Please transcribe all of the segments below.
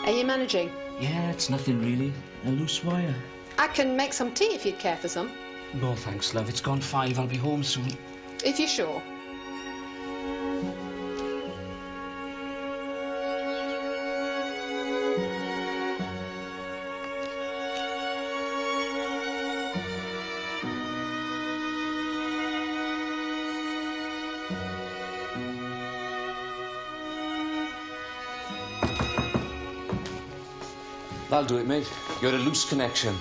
Are you managing? Yeah, it's nothing really. A loose wire. I can make some tea if you'd care for some. No, thanks, love. It's gone 5. I'll be home soon. If you're sure. That'll do it, mate. You're a loose connection.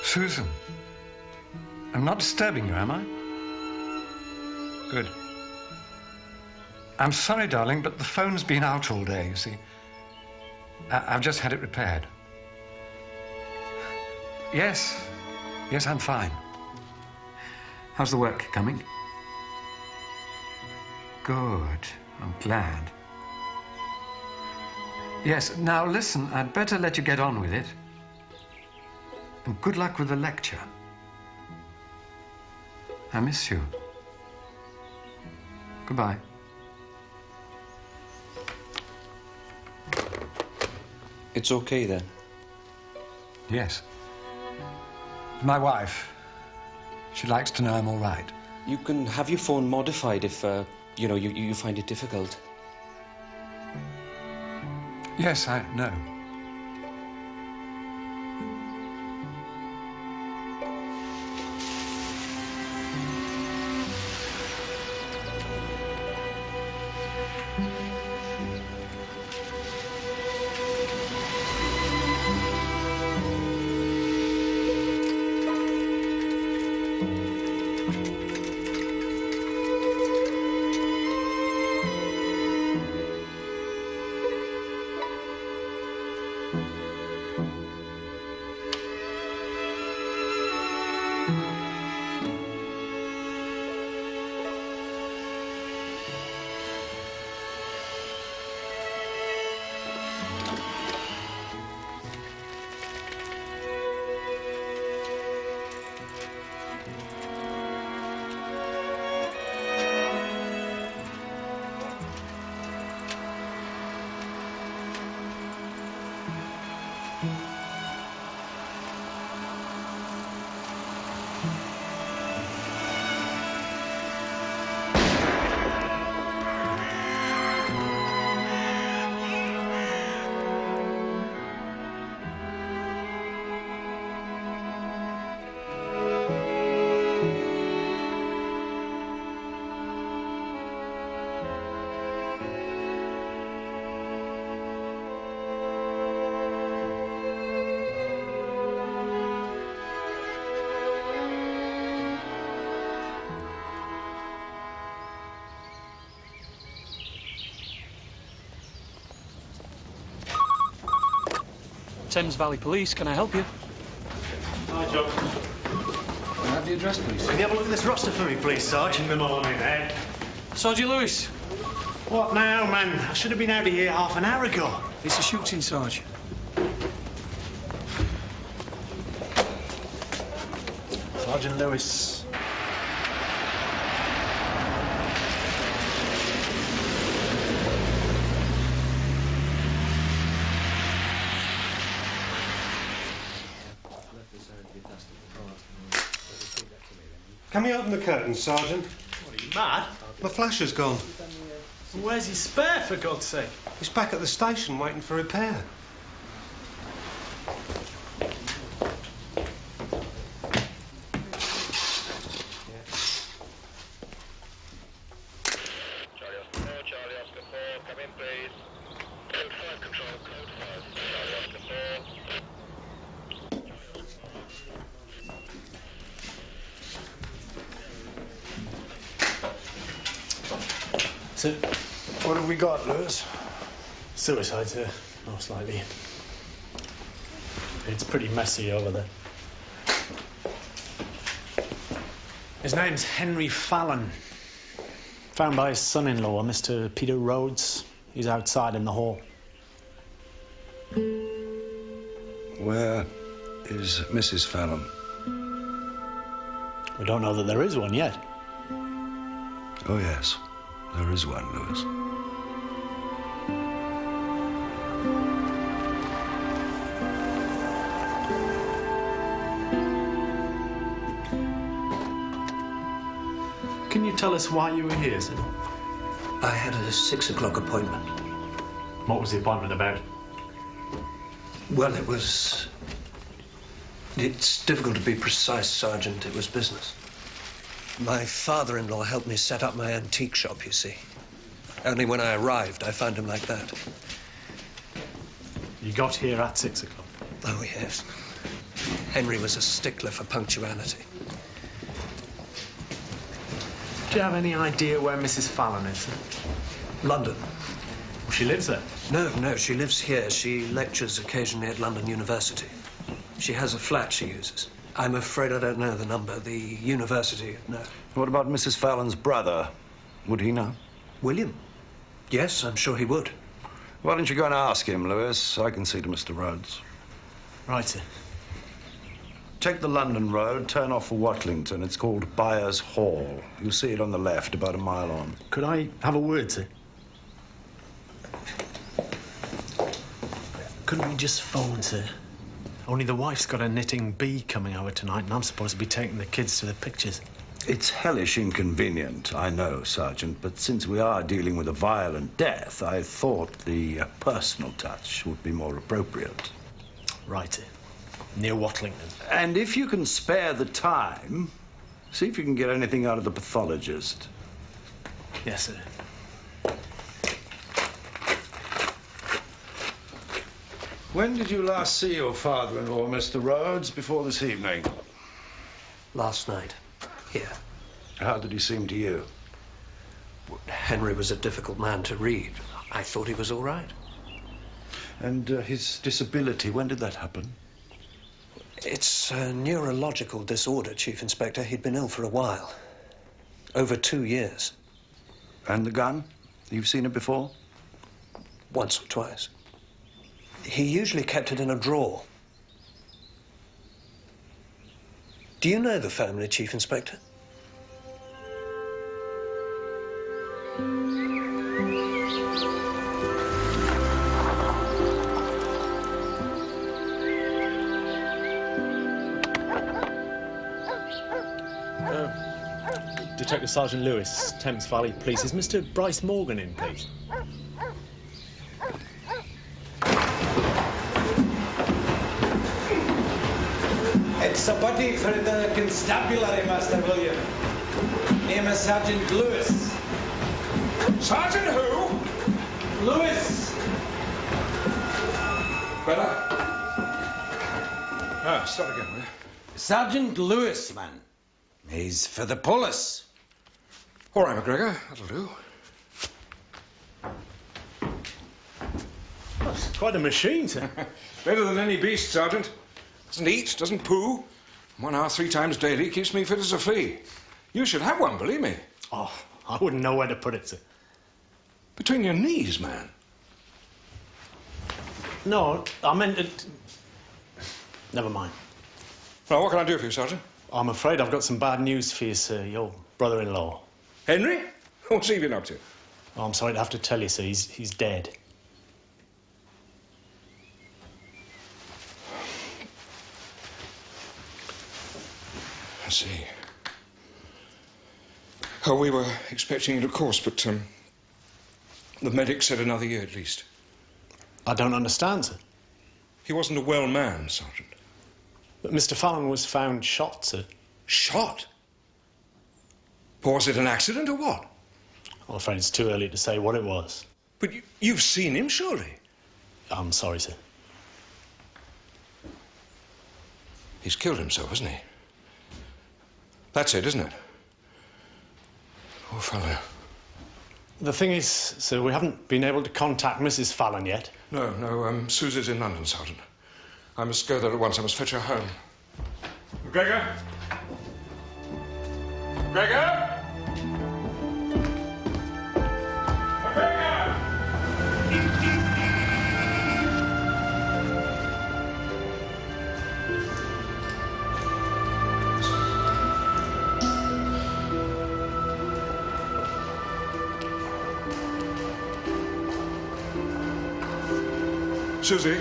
Susan, I'm not disturbing you, am I? Good. I'm sorry, darling, but the phone's been out all day, you see. I've just had it repaired. Yes, I'm fine. How's the work coming? Good, I'm glad. Yes, now listen, I'd better let you get on with it. And good luck with the lecture. I miss you. Goodbye. It's okay, then? Yes. My wife. She likes to know I'm all right. You can have your phone modified if, you find it difficult. Yes, I know. Thames Valley Police, can I help you? Hi, John. Can I have the address, please? Can you have a look at this roster for me, please, Sarge? In the morning, Ed. Sergeant Lewis. What now, man? I should have been out of here half an hour ago. It's a shooting, Sarge. Sergeant Lewis. Can we open the curtains, Sergeant? What, are you mad? My flasher's gone. Where's his spare, for God's sake? He's back at the station waiting for repair. Charlie Oscar 4, come in please. Code 5 control, code 5. Charlie Oscar 4. So, what have we got, Lewis? Suicide, sir, most likely. It's pretty messy over there. His name's Henry Fallon. Found by his son-in-law, Mr. Peter Rhodes. He's outside in the hall. Where is Mrs. Fallon? We don't know that there is one yet. Oh, yes. There is one, Lewis. Can you tell us why you were here, sir? I had a 6 o'clock appointment. What was the appointment about? Well, it's difficult to be precise, Sergeant. It was business. My father-in-law helped me set up my antique shop, you see. Only when I arrived, I found him like that. You got here at 6 o'clock? Oh, yes. Henry was a stickler for punctuality. Do you have any idea where Mrs. Fallon is, sir? London. Well, she lives there. No, she lives here. She lectures occasionally at London University. She has a flat she uses. I'm afraid I don't know the number. The university, no. What about Mrs. Fallon's brother? Would he know? William? Yes, I'm sure he would. Why don't you go and ask him, Lewis? I can see to Mr. Rhodes. Right, sir. Take the London road, turn off for Watlington. It's called Byers Hall. You'll see it on the left, about a mile on. Could I have a word, sir? Couldn't we just phone, sir? Only the wife's got a knitting bee coming over tonight, and I'm supposed to be taking the kids to the pictures. It's hellish inconvenient, I know, Sergeant, but since we are dealing with a violent death, I thought the personal touch would be more appropriate. Right, sir. Near Watlington. And if you can spare the time, see if you can get anything out of the pathologist. Yes, sir. When did you last see your father-in-law, Mr. Rhodes, before this evening? Last night, here. How did he seem to you? Henry was a difficult man to read. I thought he was all right. And his disability, when did that happen? It's a neurological disorder, Chief Inspector. He'd been ill for a while. Over 2 years. And the gun? You've seen it before? Once or twice. He usually kept it in a drawer. Do you know the family, Chief Inspector? Detective Sergeant Lewis, Thames Valley Police. Is Mr. Bryce Morgan in, please? It's a body for the constabulary, Master William. Name is Sergeant Lewis. Sergeant who? Lewis! Bella? Ah, start again, will you? Sergeant Lewis, man. He's for the police. All right, McGregor, that'll do. That's quite a machine, sir. Better than any beast, Sergeant. Doesn't eat, doesn't poo. 1 hour 3 times daily keeps me fit as a flea. You should have one, believe me. Oh, I wouldn't know where to put it, sir. Between your knees, man. No, I meant it. Never mind. Well, what can I do for you, Sergeant? I'm afraid I've got some bad news for you, sir. Your brother-in-law. Henry? What's he been up to? Oh, I'm sorry to have to tell you, sir. He's dead. I see. Oh, we were expecting it, of course, but the medic said another year at least. I don't understand, sir. He wasn't a well man, Sergeant. But Mr. Fallon was found shot, sir. Shot? Was it an accident or what? I'm afraid it's too early to say what it was. But you've seen him, surely? I'm sorry, sir. He's killed himself, hasn't he? That's it, isn't it? Poor fellow. The thing is, sir, we haven't been able to contact Mrs. Fallon yet. No, Susie's in London, Sergeant. I must go there at once. I must fetch her home. Gregor? Gregor? Susie?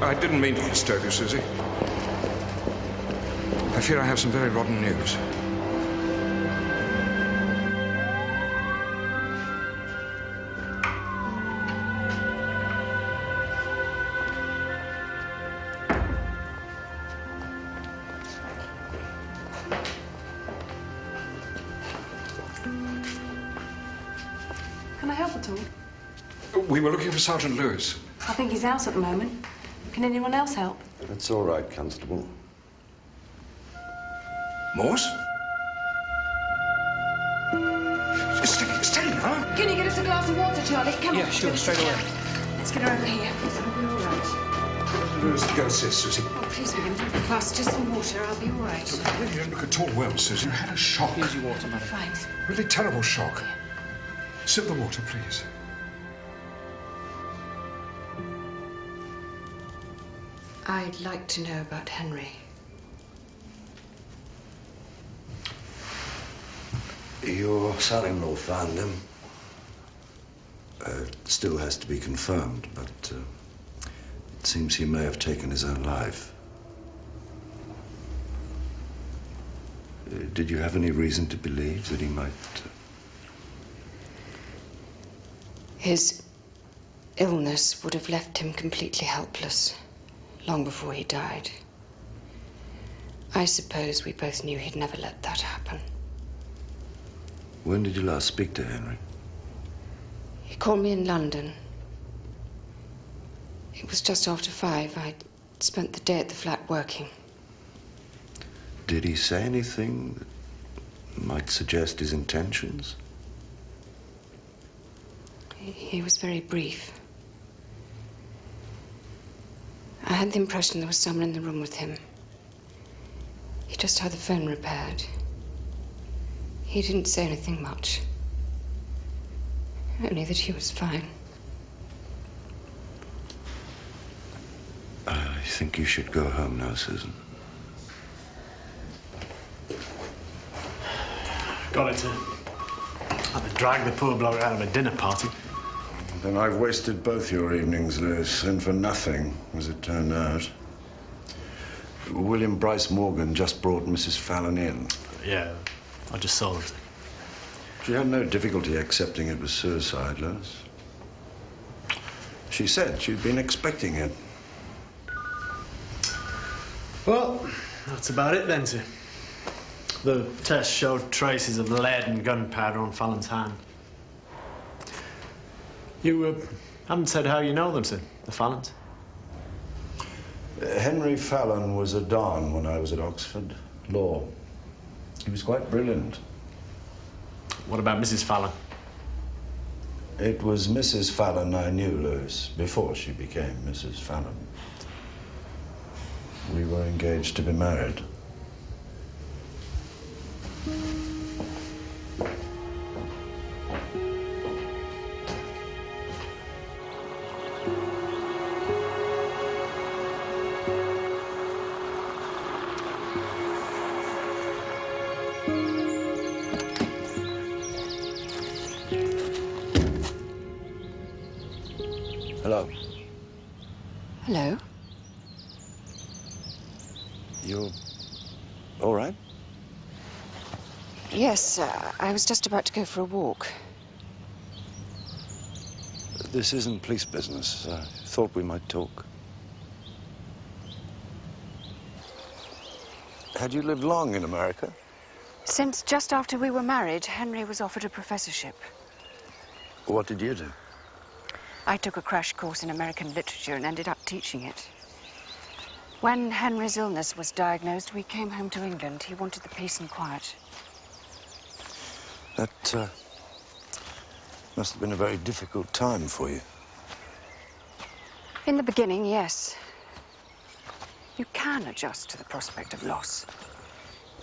I didn't mean to disturb you, Susie. I fear I have some very rotten news. Can I help at all? We were looking for Sergeant Lewis. I think he's out at the moment. Can anyone else help? That's all right, Constable. Morse? Stay now. Can you get us a glass of water, Charlie? Come on. Yeah, sure, straight away. Let's get her over here. I'll be all right. Lewis, go, sis, Susie. Oh, please, William, don't be fast. Just some water. I'll be all right. You really don't look at all well, Susie. You had a shock. Here's your water, madam. Thanks. Really terrible shock. Sip the water, please. I'd like to know about Henry. Your son-in-law found him. Still has to be confirmed, but it seems he may have taken his own life. Did you have any reason to believe that he might... His illness would have left him completely helpless long before he died. I suppose we both knew he'd never let that happen. When did you last speak to Henry? He called me in London. It was just after 5. I'd spent the day at the flat working. Did he say anything that might suggest his intentions? He was very brief. I had the impression there was someone in the room with him. He just had the phone repaired. He didn't say anything much. Only that he was fine. I think you should go home now, Susan. Got it, sir. I've been dragging the poor bloke out of a dinner party. Then I've wasted both your evenings, Lewis, and for nothing, as it turned out. William Bryce Morgan just brought Mrs. Fallon in. Yeah, I just saw it. She had no difficulty accepting it was suicide, Lewis. She said she'd been expecting it. Well, that's about it then, sir. The test showed traces of lead and gunpowder on Fallon's hand. You haven't said how you know them, sir, the Fallons? Henry Fallon was a Don when I was at Oxford. Law. He was quite brilliant. What about Mrs. Fallon? It was Mrs. Fallon I knew, Lewis, before she became Mrs. Fallon. We were engaged to be married. Hello. Hello? You're all right? Yes, I was just about to go for a walk. This isn't police business. I thought we might talk. Had you lived long in America? Since just after we were married, Henry was offered a professorship. What did you do? I took a crash course in American literature and ended up teaching it. When Henry's illness was diagnosed, we came home to England. He wanted the peace and quiet. That must have been a very difficult time for you. In the beginning, yes. You can adjust to the prospect of loss.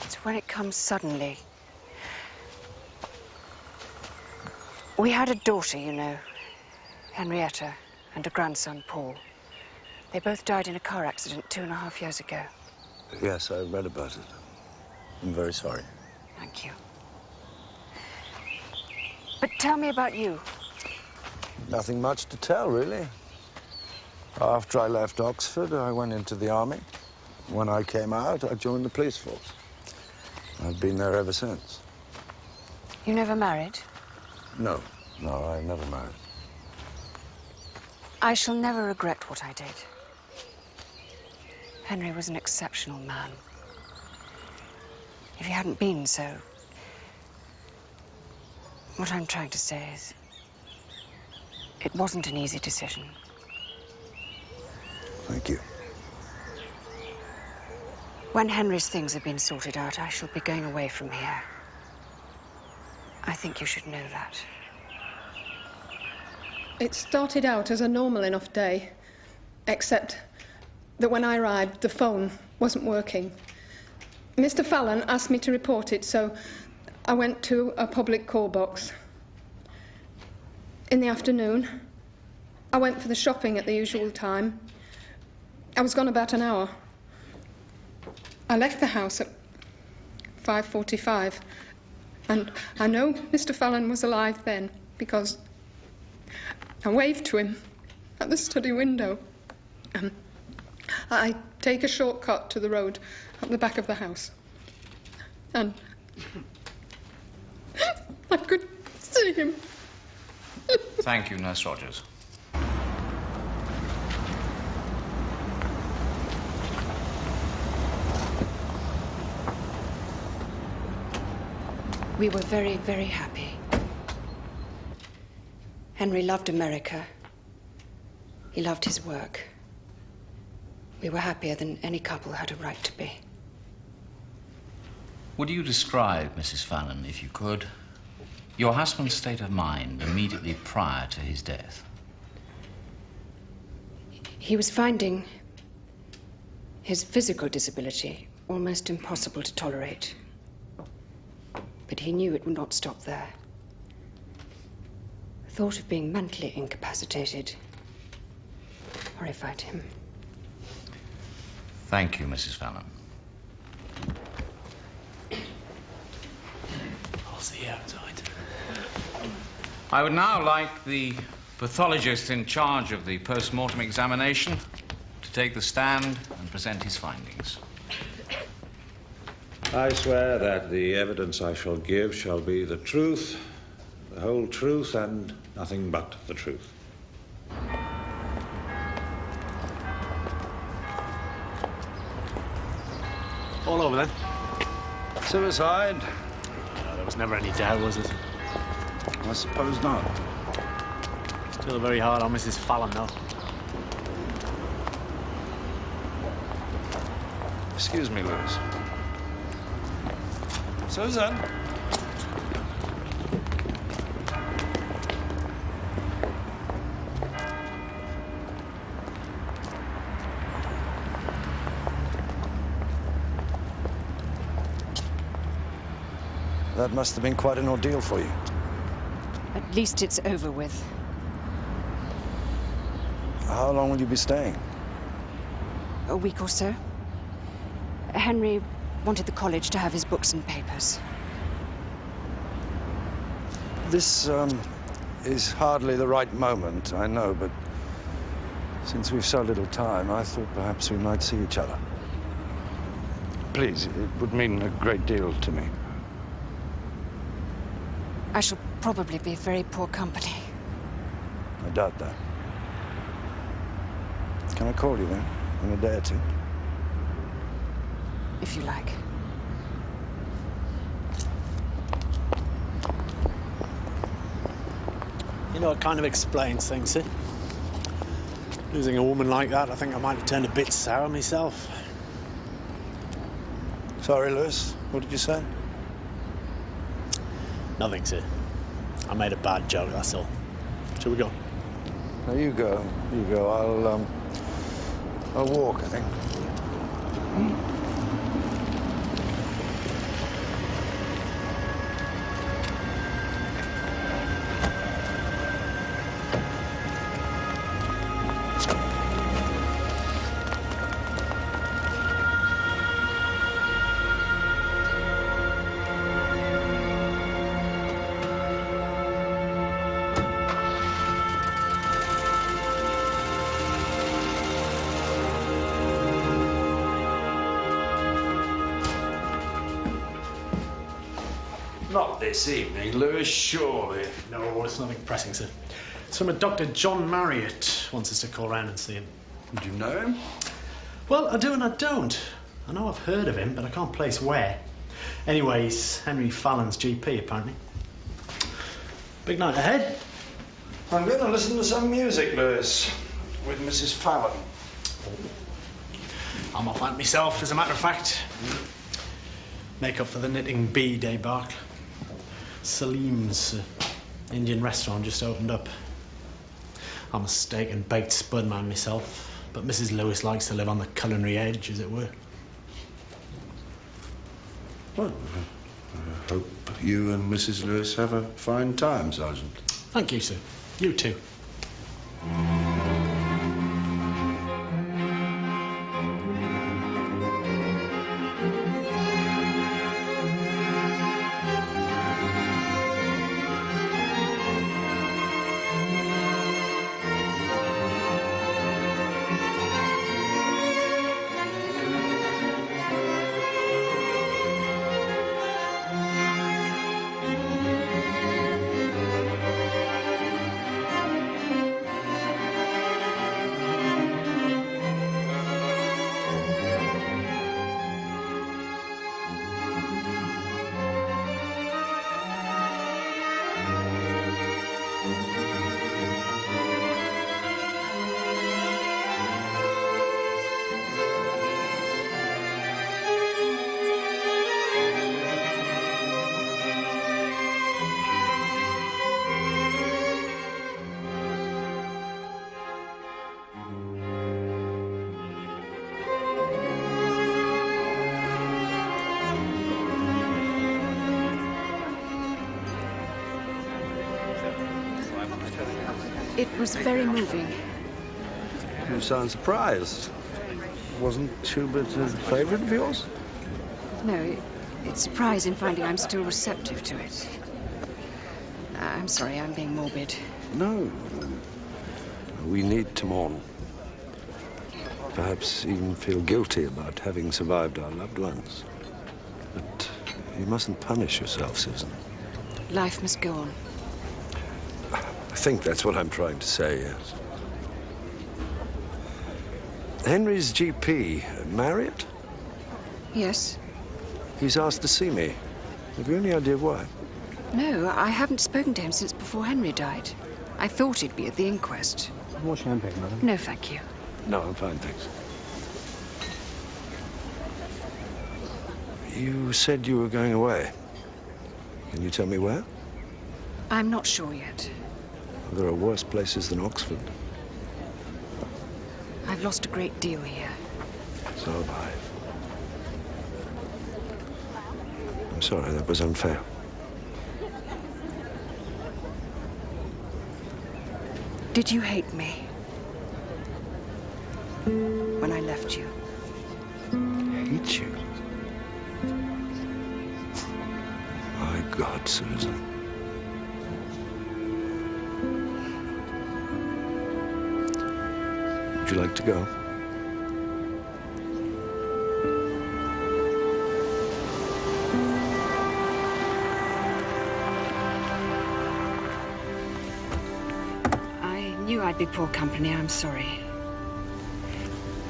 It's when it comes suddenly. We had a daughter, you know, Henrietta, and a grandson, Paul. They both died in a car accident 2.5 years ago. Yes, I read about it. I'm very sorry. Thank you. But tell me about you. Nothing much to tell, really. After I left Oxford, I went into the army. When I came out, I joined the police force. I've been there ever since. You never married? No, I never married. I shall never regret what I did. Henry was an exceptional man. If he hadn't been so... What I'm trying to say is... It wasn't an easy decision. Thank you. When Henry's things have been sorted out, I shall be going away from here. I think you should know that. It started out as a normal enough day, except that when I arrived, the phone wasn't working. Mr. Fallon asked me to report it, so I went to a public call box. In the afternoon, I went for the shopping at the usual time. I was gone about an hour. I left the house at 5:45, and I know Mr. Fallon was alive then because I waved to him at the study window. I take a shortcut to the road at the back of the house, and I could see him. Thank you, Nurse Rogers. We were very, very happy. Henry loved America. He loved his work. We were happier than any couple had a right to be. Would you describe, Mrs. Fallon, if you could, your husband's state of mind immediately prior to his death? He was finding his physical disability almost impossible to tolerate. But he knew it would not stop there. The thought of being mentally incapacitated horrified him. Thank you, Mrs. Fallon. I'll see you outside. I would now like the pathologist in charge of the post-mortem examination to take the stand and present his findings. I swear that the evidence I shall give shall be the truth, the whole truth, and nothing but the truth. All over then? Suicide? There was never any doubt, was it? I suppose not. Still very hard on Mrs. Fallon, though. Excuse me, Lewis. Susan? That must have been quite an ordeal for you. At least it's over with. How long will you be staying? A week or so. Henry wanted the college to have his books and papers. This, is hardly the right moment, I know, but since we've so little time, I thought perhaps we might see each other. Please, it would mean a great deal to me. I shall probably be very poor company. I doubt that. Can I call you then, in a day or two? If you like. You know, it kind of explains things, eh? Losing a woman like that, I think I might have turned a bit sour myself. Sorry, Lewis. What did you say? Nothing, sir. I made a bad joke, that's all. Shall we go? Now, you go. You go. I'll walk, I think. Not this evening, Lewis, surely. No, it's nothing pressing, sir. It's from a Dr. John Marriott. Wants us to call round and see him. Do you know him? Well, I do and I don't. I know I've heard of him, but I can't place where. Anyway, he's Henry Fallon's GP, apparently. Big night ahead. I'm going to listen to some music, Lewis, with Mrs. Fallon. I'm off out myself, as a matter of fact. Make up for the knitting bee day, Bark. Salim's Indian restaurant just opened up. I'm a steak and baked spud man myself, but Mrs. Lewis likes to live on the culinary edge, as it were. Well, I hope you and Mrs. Lewis have a fine time, Sergeant. Thank you, sir. You too. It was very moving. You sound surprised. Wasn't Schubert a favourite of yours? No, it's surprising finding I'm still receptive to it. I'm sorry, I'm being morbid. No. We need to mourn. Perhaps even feel guilty about having survived our loved ones. But you mustn't punish yourself, Susan. Life must go on. I think that's what I'm trying to say, yes. Henry's GP, Marriott? Yes? He's asked to see me. Have you any idea why? No, I haven't spoken to him since before Henry died. I thought he'd be at the inquest. More champagne, madam? No, thank you. No, I'm fine, thanks. You said you were going away. Can you tell me where? I'm not sure yet. There are worse places than Oxford. I've lost a great deal here. So have I. I'm sorry, that was unfair. Did you hate me when I left you? Hate you? My God, Susan. Would you like to go? I knew I'd be poor company. I'm sorry.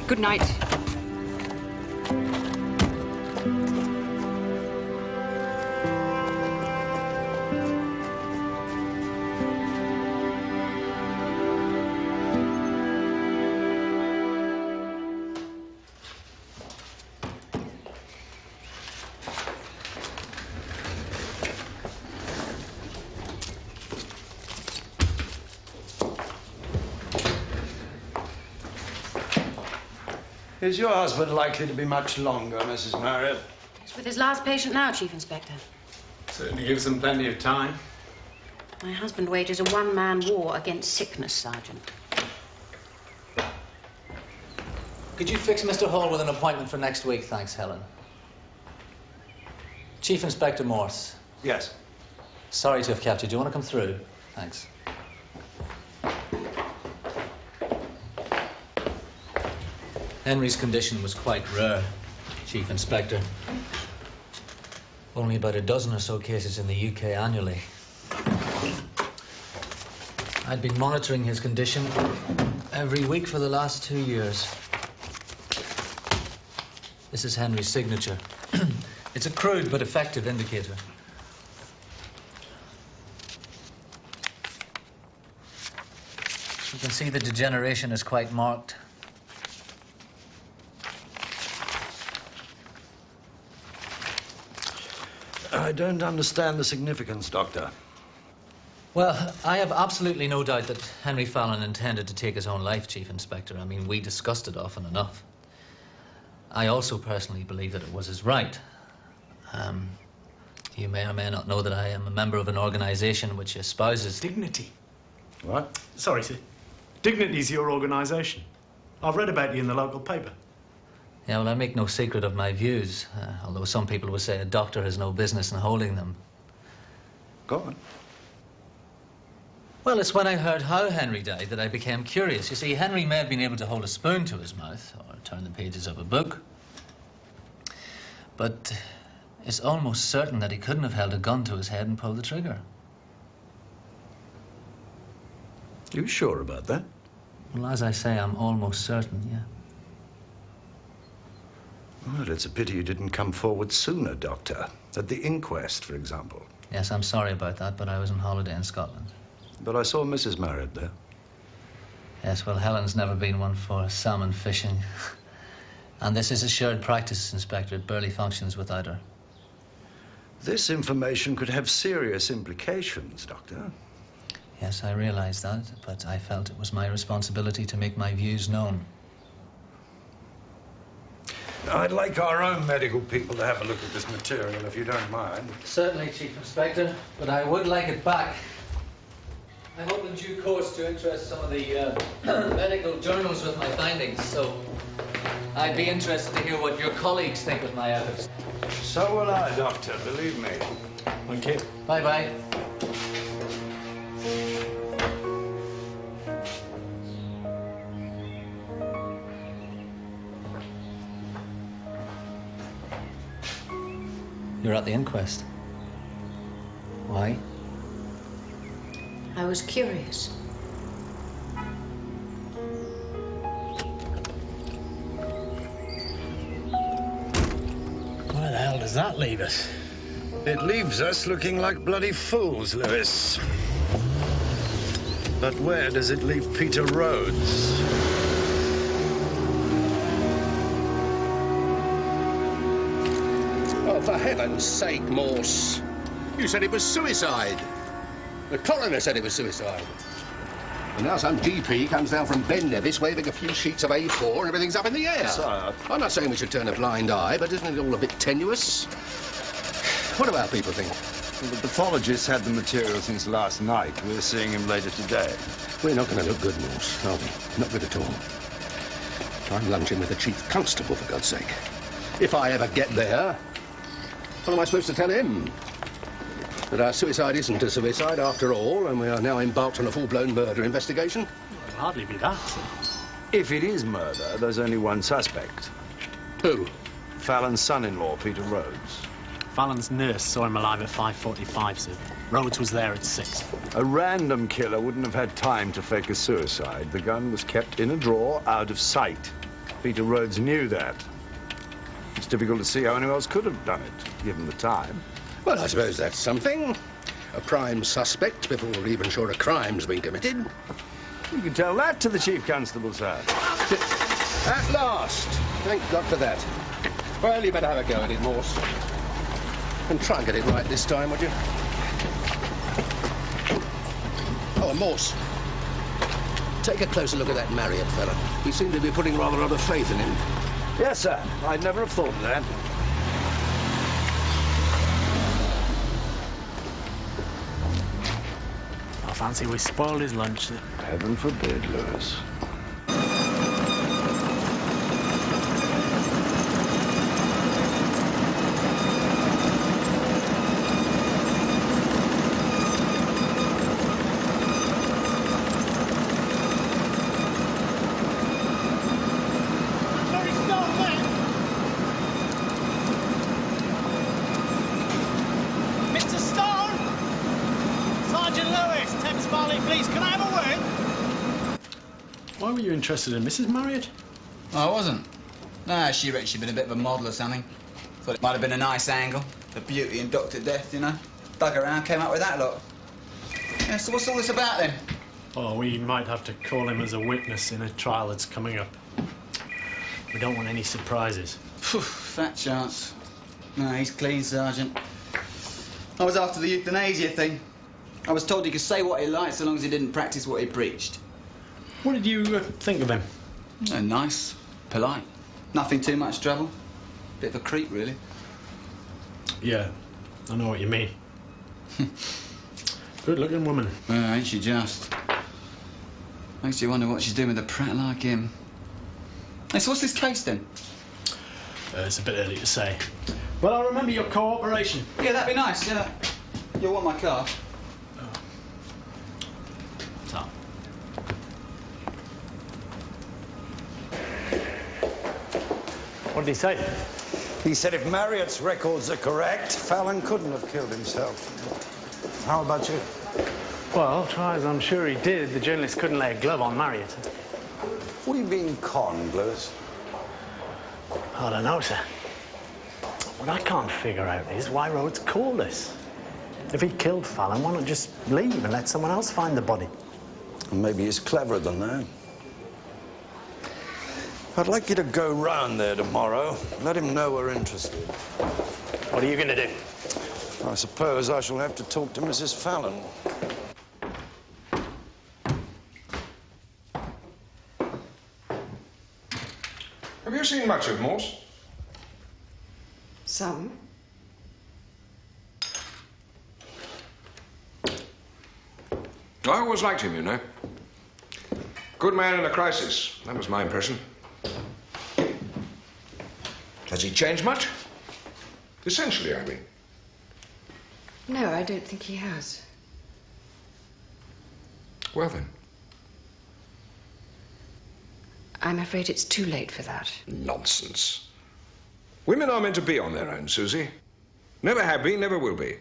Good night. Is your husband likely to be much longer, Mrs. Marriott? He's with his last patient now, Chief Inspector. Certainly gives them plenty of time. My husband wages a one-man war against sickness, Sergeant. Could you fix Mr. Hall with an appointment for next week? Thanks, Helen. Chief Inspector Morse. Yes. Sorry to have kept you. Do you want to come through? Thanks. Henry's condition was quite rare, Chief Inspector. Only about a dozen or so cases in the UK annually. I'd been monitoring his condition every week for the last 2 years. This is Henry's signature. It's a crude but effective indicator. You can see the degeneration is quite marked. I don't understand the significance, Doctor. Well, I have absolutely no doubt that Henry Fallon intended to take his own life, Chief Inspector. I mean, we discussed it often enough. I also personally believe that it was his right. You may or may not know that I am a member of an organization which espouses... Dignity? What? Sorry, sir. Dignity's your organization. I've read about you in the local paper. Yeah, well, I make no secret of my views, although some people would say a doctor has no business in holding them. Go on. Well, it's when I heard how Henry died that I became curious. You see, Henry may have been able to hold a spoon to his mouth or turn the pages of a book, but it's almost certain that he couldn't have held a gun to his head and pulled the trigger. You sure about that? Well, as I say, I'm almost certain, yeah. Well, it's a pity you didn't come forward sooner, Doctor. At the inquest, for example. Yes, I'm sorry about that, but I was on holiday in Scotland. But I saw Mrs. Marriott there. Yes, well, Helen's never been one for salmon fishing. And this is a shared practice, Inspector. It barely functions without her. This information could have serious implications, Doctor. Yes, I realize that, but I felt it was my responsibility to make my views known. I'd like our own medical people to have a look at this material, if you don't mind. Certainly, Chief Inspector, but I would like it back. I hope in due course to interest some of the medical journals with my findings, so I'd be interested to hear what your colleagues think of my efforts. So will I, Doctor, believe me. Thank you. Bye-bye. You're at the inquest. Why? I was curious. Where the hell does that leave us? It leaves us looking like bloody fools, Lewis. But where does it leave Peter Rhodes? Oh, for heaven's sake, Morse. You said it was suicide. The coroner said it was suicide. And now some GP comes down from Ben Nevis waving a few sheets of A4 and everything's up in the air. Sir. I'm not saying we should turn a blind eye, but isn't it all a bit tenuous? What do our people think? Well, the pathologist had the material since last night. We're seeing him later today. We're not going to look good, Morse, are we? Not good at all. I'm lunching with the chief constable, for God's sake. If I ever get there, what am I supposed to tell him? That our suicide isn't a suicide after all, and we are now embarked on a full-blown murder investigation? It'll hardly be that. If it is murder, there's only one suspect. Who? Fallon's son-in-law, Peter Rhodes. Fallon's nurse saw him alive at 5:45, sir. Rhodes was there at 6. A random killer wouldn't have had time to fake a suicide. The gun was kept in a drawer, out of sight. Peter Rhodes knew that. It's difficult to see how anyone else could have done it, given the time. Well, I suppose that's something. A prime suspect before we're even sure a crime's been committed. You can tell that to the chief constable, sir. At last. Thank God for that. Well, you better have a go at it, Morse. And try and get it right this time, would you? Oh, and Morse. Take a closer look at that Marriott fella. We seem to be putting rather a lot of faith in him. Yes, sir. I'd never have thought of that. I fancy we spoiled his lunch. Heaven forbid, Lewis. Mr. Stone! Sergeant Lewis, Thames Valley Police, can I have a word? Why were you interested in Mrs. Marriott? I wasn't. Nah, she reckons she'd been a bit of a model or something. Thought it might have been a nice angle. The beauty and Dr. Death, you know. Dug around, came up with that lot. Yeah, so what's all this about then? Oh, we might have to call him as a witness in a trial that's coming up. We don't want any surprises. Phew, fat chance. No, he's clean, Sergeant. I was after the euthanasia thing. I was told he could say what he liked so long as he didn't practice what he preached. What did you think of him? Nice, polite, nothing too much trouble. Bit of a creep, really. Yeah, I know what you mean. Good-looking woman. Ain't she just? Makes you wonder what she's doing with a prat like him. Hey, so what's this case then? It's a bit early to say. Well, I remember your cooperation. Yeah, that'd be nice, yeah. You'll want my car. So. What did he say? He said if Marriott's records are correct, Fallon couldn't have killed himself. How about you? Well, try as I'm sure he did, the journalist couldn't lay a glove on Marriott. We've been conned, Lewis. I don't know, sir. What I can't figure out is why Rhodes called us. If he killed Fallon, why not just leave and let someone else find the body? Maybe he's cleverer than that. I'd like you to go round there tomorrow. Let him know we're interested. What are you going to do? I suppose I shall have to talk to Mrs. Fallon. Have you seen much of Morse? Some. I always liked him, you know. Good man in a crisis. That was my impression. Has he changed much? Essentially, I mean. No, I don't think he has. Well, then. I'm afraid it's too late for that. Nonsense. Women are meant to be on their own, Susie. Never have been, never will be.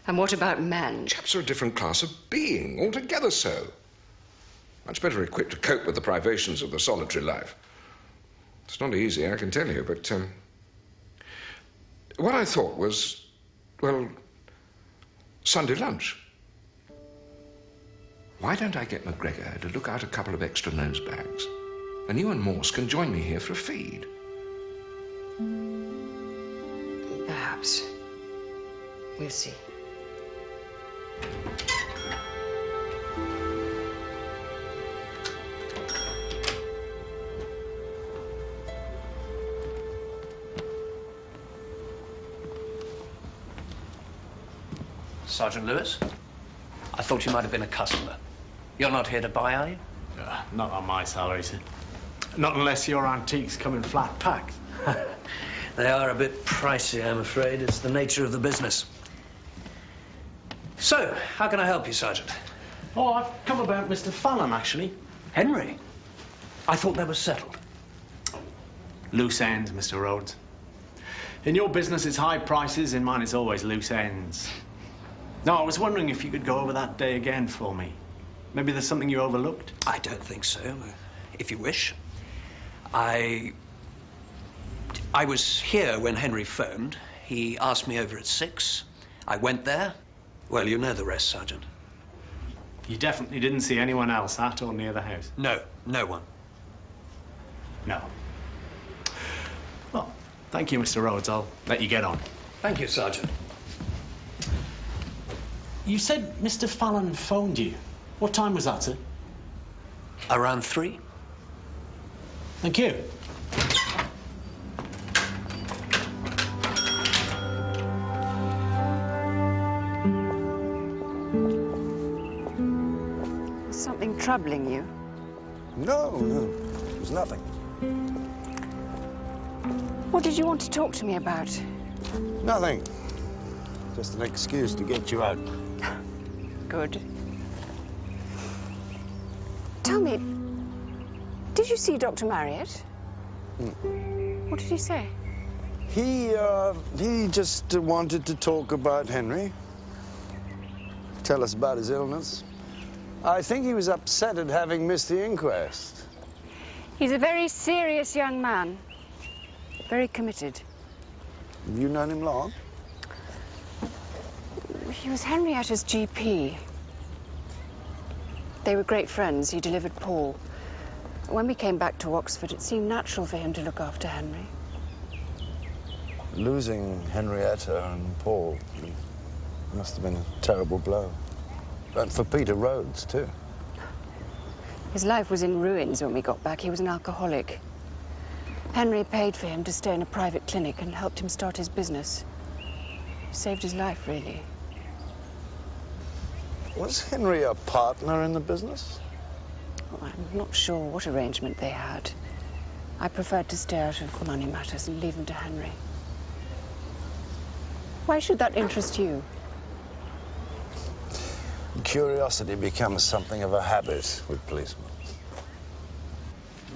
And what about men? Chaps are a different class of being, altogether so. Much better equipped to cope with the privations of the solitary life. It's not easy, I can tell you, but what I thought was, well, Sunday lunch. Why don't I get McGregor to look out a couple of extra nose bags, and you and Morse can join me here for a feed? Perhaps. We'll see. Sergeant Lewis? I thought you might have been a customer. You're not here to buy, are you? Not on my salary, sir. Not unless your antiques come in flat packs. They are a bit pricey, I'm afraid. It's the nature of the business. So, how can I help you, Sergeant? Oh, I've come about Mr. Fallon, actually. Henry? I thought that was settled. Loose ends, Mr. Rhodes. In your business, it's high prices. In mine, it's always loose ends. No, I was wondering if you could go over that day again for me. Maybe there's something you overlooked? I don't think so, if you wish. I was here when Henry phoned. He asked me over at 6. I went there. Well, you know the rest, Sergeant. You definitely didn't see anyone else at or near the house? No, no one. No. Well, thank you, Mr. Rhodes. I'll let you get on. Thank you, Sergeant. You said Mr. Fallon phoned you. What time was that, sir? Around 3. Thank you. something troubling you? No, no, it was nothing. What did you want to talk to me about? Nothing. Just an excuse to get you out. Good. Tell me, did you see Dr. Marriott? What did he say? He just wanted to talk about Henry. Tell us about his illness. I think he was upset at having missed the inquest. He's a very serious young man. Very committed. Have you known him long? He was Henrietta's GP. They were great friends. He delivered Paul. When we came back to Oxford, it seemed natural for him to look after Henry. Losing Henrietta and Paul must have been a terrible blow. And for Peter Rhodes, too. His life was in ruins when we got back. He was an alcoholic. Henry paid for him to stay in a private clinic and helped him start his business. Saved his life, really. Was Henry a partner in the business? Well, I'm not sure what arrangement they had. I preferred to stay out of money matters and leave them to Henry. Why should that interest you? Curiosity becomes something of a habit with policemen.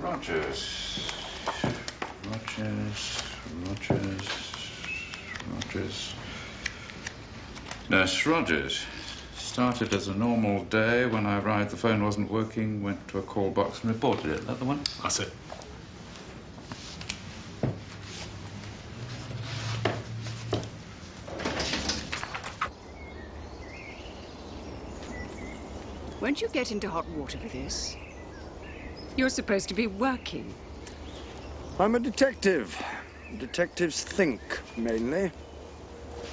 Rogers. Nurse Rogers. Started as a normal day. When I arrived, the phone wasn't working. Went to a call box and reported it. That the one? That's it. Won't you get into hot water for this? You're supposed to be working. I'm a detective. Detectives think, mainly.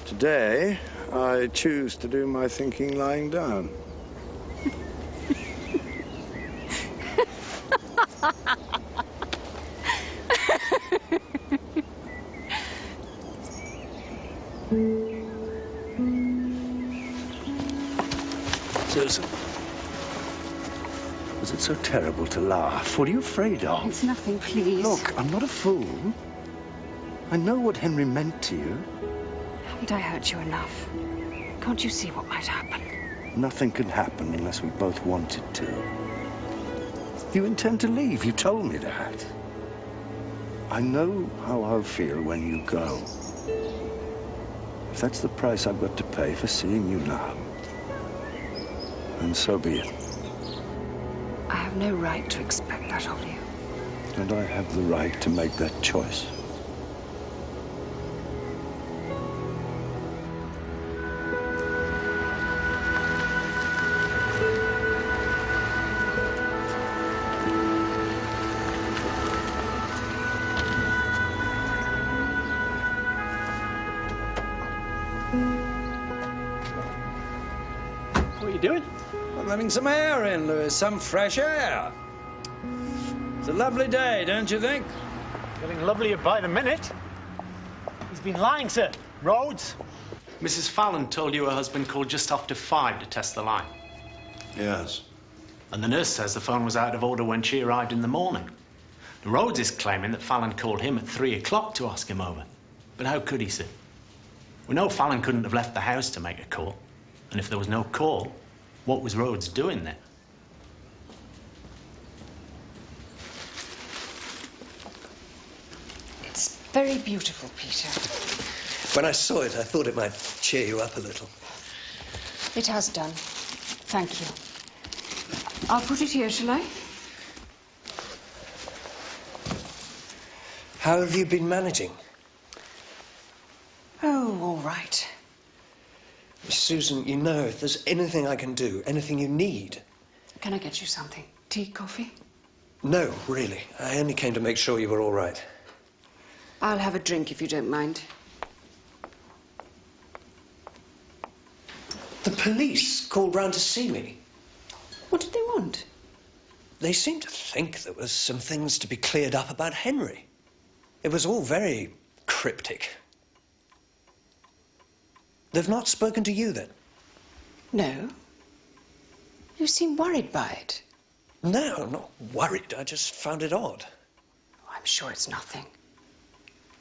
Today, I choose to do my thinking lying down. Susan, was it so terrible to laugh? What are you afraid of? It's nothing, please. Look, I'm not a fool. I know what Henry meant to you. Haven't I hurt you enough? Can't you see what might happen? Nothing can happen unless we both want it to. You intend to leave. You told me that. I know how I'll feel when you go. If that's the price I've got to pay for seeing you now, then so be it. I have no right to expect that of you. And I have the right to make that choice. What are you doing? I'm letting some air in, Lewis. Some fresh air. It's a lovely day, don't you think? Getting lovelier by the minute. He's been lying, sir. Rhodes. Mrs. Fallon told you her husband called just after 5 to test the line. Yes. And the nurse says the phone was out of order when she arrived in the morning. Rhodes is claiming that Fallon called him at 3 o'clock to ask him over. But how could he, sir? We know Fallon couldn't have left the house to make a call. And if there was no call, what was Rhodes doing there? It's very beautiful, Peter. When I saw it, I thought it might cheer you up a little. It has done. Thank you. I'll put it here, shall I? How have you been managing? Oh, all right. Susan, you know, if there's anything I can do, anything you need... Can I get you something? Tea, coffee? No, really. I only came to make sure you were all right. I'll have a drink if you don't mind. The police called round to see me. What did they want? They seemed to think there was some things to be cleared up about Henry. It was all very cryptic. They've not spoken to you, then? No. You seem worried by it. No, I'm not worried. I just found it odd. I'm sure it's nothing.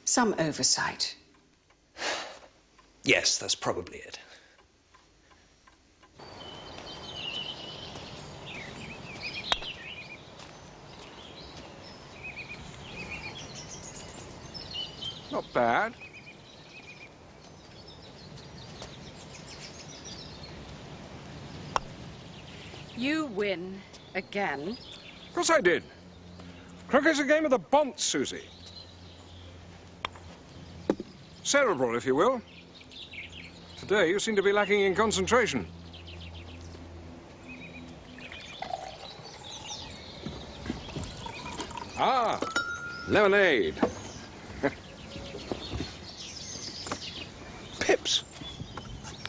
Some oversight. Yes, that's probably it. Not bad. You win again. Of course I did. Croquet's a game of the bonds, Susie. Cerebral, if you will. Today, you seem to be lacking in concentration. Ah, lemonade. Pips.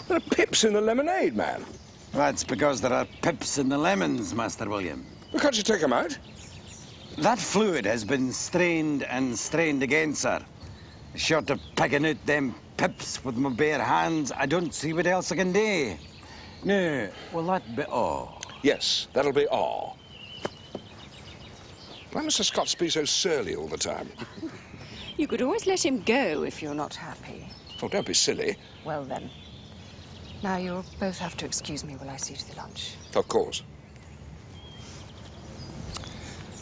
There are pips in the lemonade, man. That's because there are pips in the lemons, Master William. Well, can't you take them out? That fluid has been strained and strained again, sir. Short of picking out them pips with my bare hands, I don't see what else I can do. No, will that be all? Yes, that'll be all. Why must the Scots be so surly all the time? You could always let him go if you're not happy. Oh, don't be silly. Well, then. Now you'll both have to excuse me while I see to the lunch. Of course.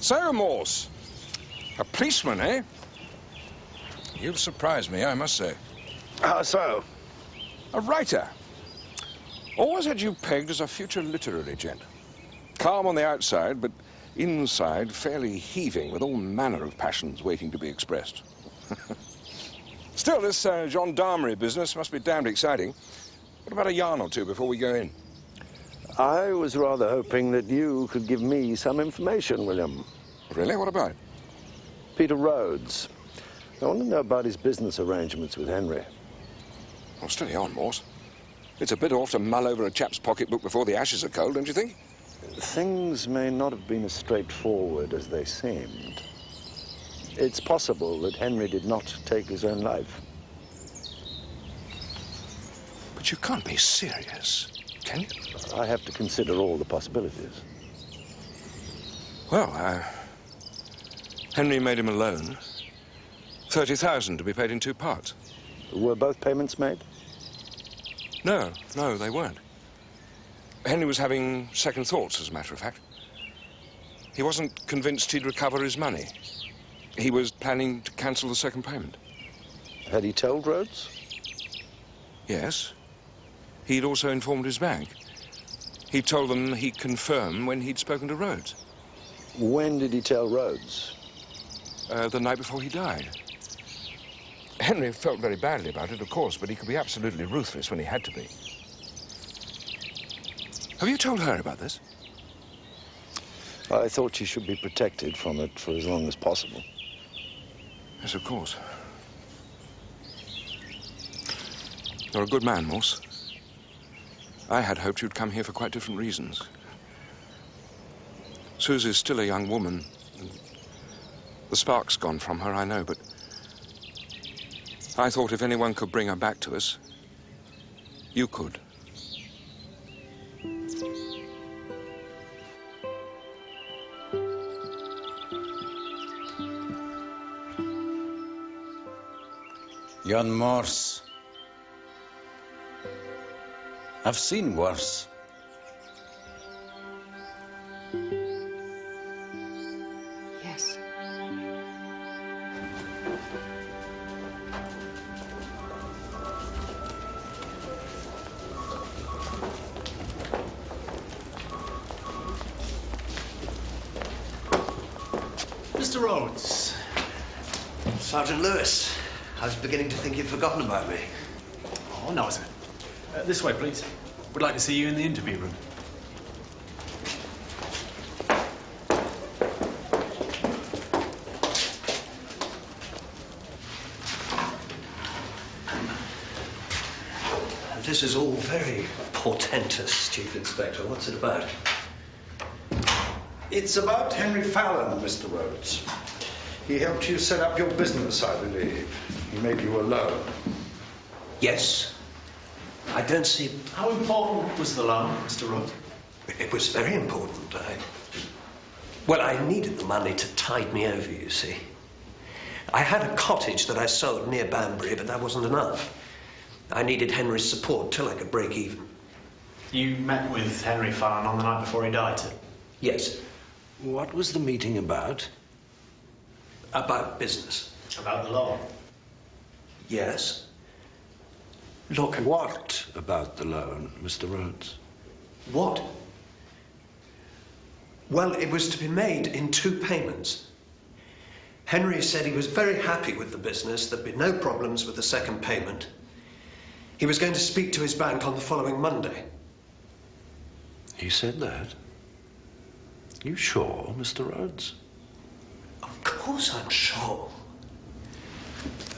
So, Morse, a policeman, eh? You've surprised me, I must say. How so? A writer. Always had you pegged as a future literary gent. Calm on the outside, but inside fairly heaving with all manner of passions waiting to be expressed. Still, this gendarmerie business must be damned exciting. What about a yarn or two before we go in? I was rather hoping that you could give me some information, William. Really? What about? Peter Rhodes. I want to know about his business arrangements with Henry. Well, steady on, Morse. It's a bit off to mull over a chap's pocketbook before the ashes are cold, don't you think? Things may not have been as straightforward as they seemed. It's possible that Henry did not take his own life. But you can't be serious, can you? I have to consider all the possibilities. Well, Henry made him a loan. 30,000 to be paid in 2 parts. Were both payments made? No, they weren't. Henry was having second thoughts, as a matter of fact. He wasn't convinced he'd recover his money. He was planning to cancel the second payment. Had he told Rhodes? Yes. He'd also informed his bank. He told them he'd confirm when he'd spoken to Rhodes. When did he tell Rhodes? The night before he died. Henry felt very badly about it, of course, but he could be absolutely ruthless when he had to be. Have you told her about this? I thought she should be protected from it for as long as possible. Yes, of course. You're a good man, Morse. I had hoped you'd come here for quite different reasons. Susie's still a young woman. The spark's gone from her, I know, but I thought if anyone could bring her back to us, you could. Young Morse. I've seen worse. Yes. Mr. Rhodes. Sergeant Lewis, I was beginning to think you'd forgotten about me. Oh, no, sir. This way, please. We'd like to see you in the interview room. This is all very portentous, Chief Inspector. What's it about? It's about Henry Fallon, Mr. Rhodes. He helped you set up your business, I believe. He made you a loan. Yes. I don't see... How important was the loan, Mr. Rhodes? It was very important. Well, I needed the money to tide me over, you see. I had a cottage that I sold near Banbury, but that wasn't enough. I needed Henry's support till I could break even. You met with Henry Fallon on the night before he died, sir? Yes. What was the meeting about? About business. About the law? Yes. Look, what about the loan, Mr. Rhodes? What? Well, it was to be made in 2 payments. Henry said he was very happy with the business, there'd be no problems with the second payment. He was going to speak to his bank on the following Monday. He said that? You sure, Mr. Rhodes? Of course I'm sure.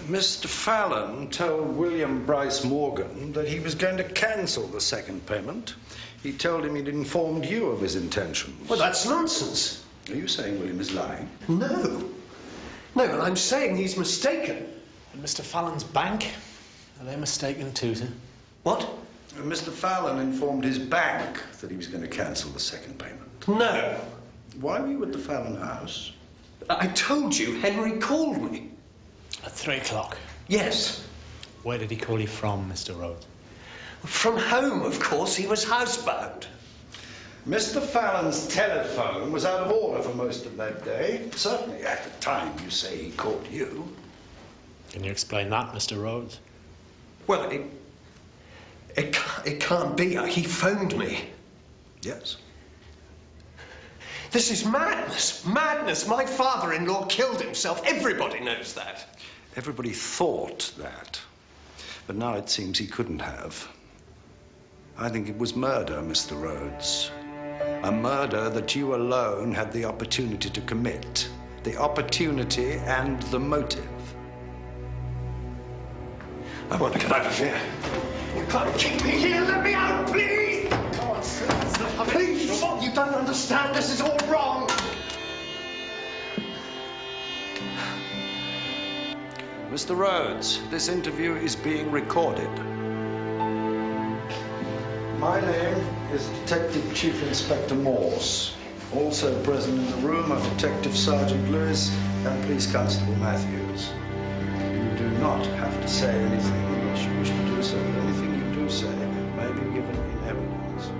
Mr. Fallon told William Bryce Morgan that he was going to cancel the second payment. He told him he'd informed you of his intentions. Well, that's nonsense. Are you saying William is lying? No. No, and I'm saying he's mistaken. And Mr. Fallon's bank? Are they mistaken too, sir? What? Mr. Fallon informed his bank that he was going to cancel the second payment. No. Why were you at the Fallon house? I told you, Henry called me. At 3 o'clock? Yes. Where did he call you from, Mr. Rhodes? From home, of course. He was housebound. Mr. Fallon's telephone was out of order for most of that day. Certainly at the time you say he called you. Can you explain that, Mr. Rhodes? Well, it can't be. He phoned me. Yes. This is madness. Madness. My father-in-law killed himself. Everybody knows that. Everybody thought that. But now it seems he couldn't have. I think it was murder, Mr. Rhodes. A murder that you alone had the opportunity to commit. The opportunity and the motive. I want to get out of here. You can't keep me here. Let me out, please. Come on, please. You don't understand. This is all wrong. Mr. Rhodes, this interview is being recorded. My name is Detective Chief Inspector Morse. Also present in the room are Detective Sergeant Lewis and Police Constable Matthews. You do not have to say anything unless you wish to do so. Anything you do say may be given in evidence.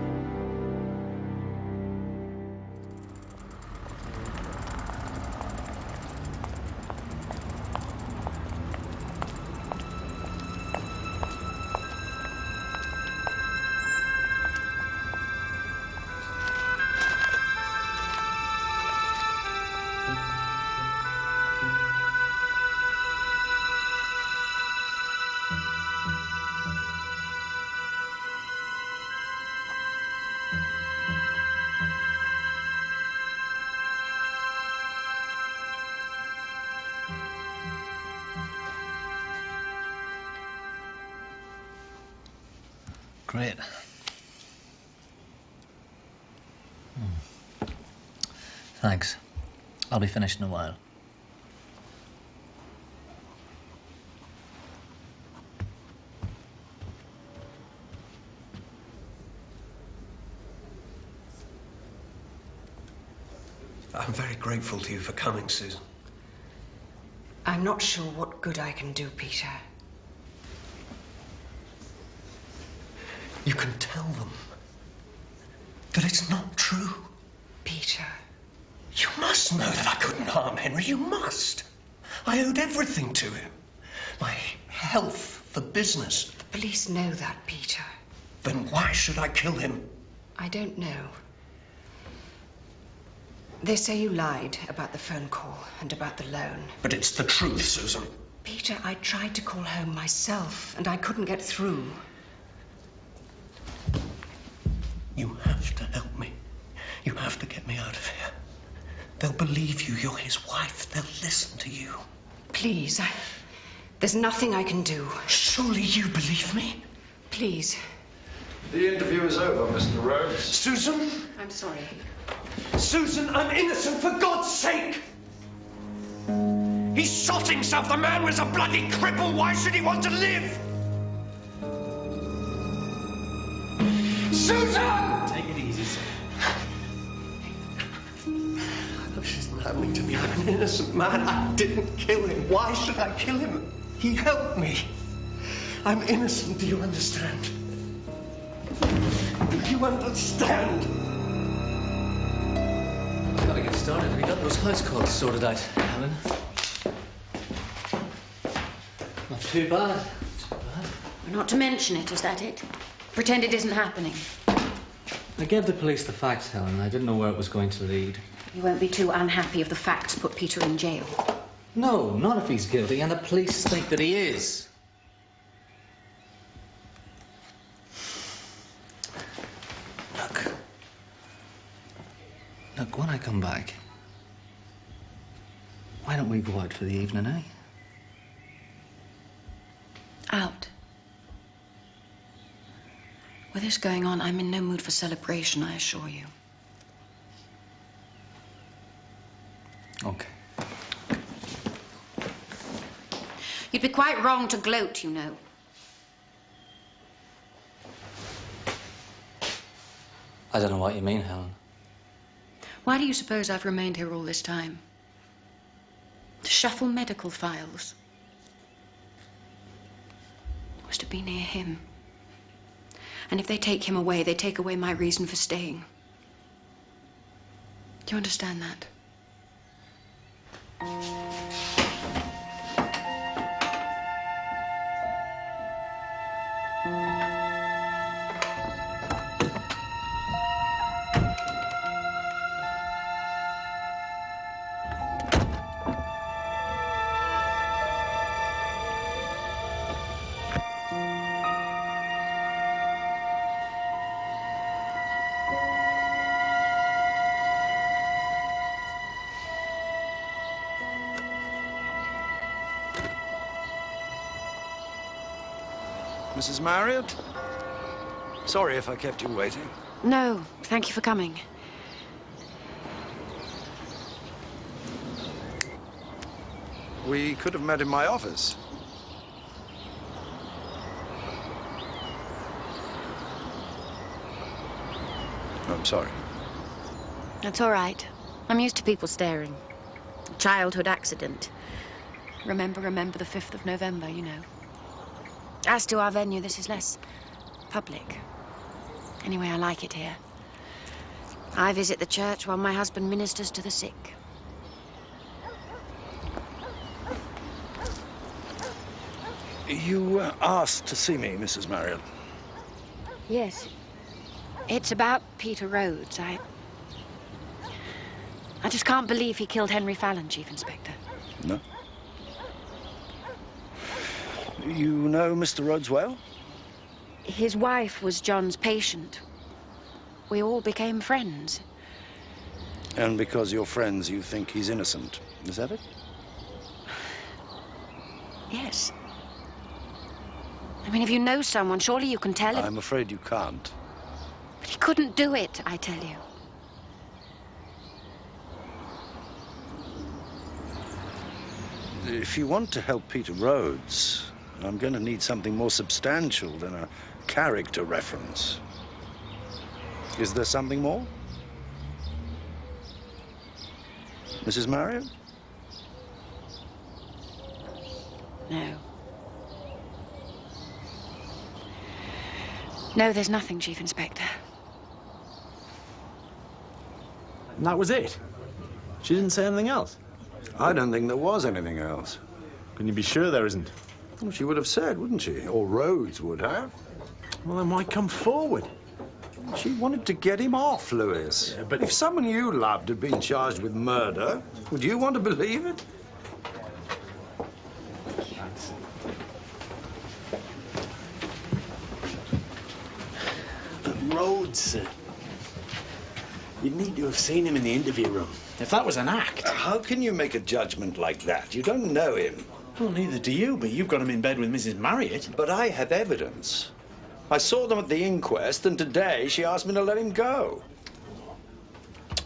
Great. Thanks. I'll be finished in a while. I'm very grateful to you for coming, Susan. I'm not sure what good I can do, Peter. You can tell them that it's not true. Peter. You must know that I couldn't harm Henry. You must. I owed everything to him. My health, the business. The police know that, Peter. Then why should I kill him? I don't know. They say you lied about the phone call and about the loan. But it's the truth, Susan. Peter, I tried to call home myself, and I couldn't get through. You have to help me. You have to get me out of here. They'll believe you. You're his wife. They'll listen to you. Please, there's nothing I can do. Surely you believe me? Please. The interview is over, Mr. Rhodes. Susan? I'm sorry. Susan, I'm innocent, for God's sake! He shot himself. The man was a bloody cripple. Why should he want to live? Susan! Take it easy, sir. allow me to be an innocent man. I didn't kill him. Why should I kill him? He helped me. I'm innocent, do you understand? Do you understand? Gotta get started. We got those house calls sorted out, Helen. Not too bad. Not to mention it, is that it? Pretend it isn't happening. I gave the police the facts, Helen. I didn't know where it was going to lead. You won't be too unhappy if the facts put Peter in jail. No, not if he's guilty, and the police think that he is. Look, when I come back, why don't we go out for the evening, eh? Out. With this going on, I'm in no mood for celebration, I assure you. Okay. You'd be quite wrong to gloat, you know. I don't know what you mean, Helen. Why do you suppose I've remained here all this time? To shuffle medical files. It was to be near him. And if they take him away, they take away my reason for staying. Do you understand that? Mrs. Marriott? Sorry if I kept you waiting. No, thank you for coming. We could have met in my office. I'm sorry. That's all right. I'm used to people staring. Childhood accident. Remember the 5th of November, you know. As to our venue, this is less public. Anyway, I like it here. I visit the church while my husband ministers to the sick. You asked to see me, Mrs. Marriott. Yes. It's about Peter Rhodes. I just can't believe he killed Henry Fallon, Chief Inspector. No? You know Mr. Rhodes well? His wife was John's patient. We all became friends. And because you're friends, you think he's innocent. Is that it? Yes. I mean, if you know someone, surely you can tell him. I'm afraid you can't. But he couldn't do it, I tell you. If you want to help Peter Rhodes, I'm going to need something more substantial than a character reference. Is there something more? Mrs. Marriott? No. No, there's nothing, Chief Inspector. And that was it? She didn't say anything else? I don't think there was anything else. Can you be sure there isn't? Well, she would have said, wouldn't she? Or Rhodes would have. Well, then why come forward? She wanted to get him off, Lewis. Yeah, but if someone you loved had been charged with murder, would you want to believe it? But Rhodes, you'd need to have seen him in the interview room. If that was an act. How can you make a judgment like that? You don't know him. Well, neither do you, but you've got him in bed with Mrs. Marriott. But I have evidence. I saw them at the inquest, and today she asked me to let him go.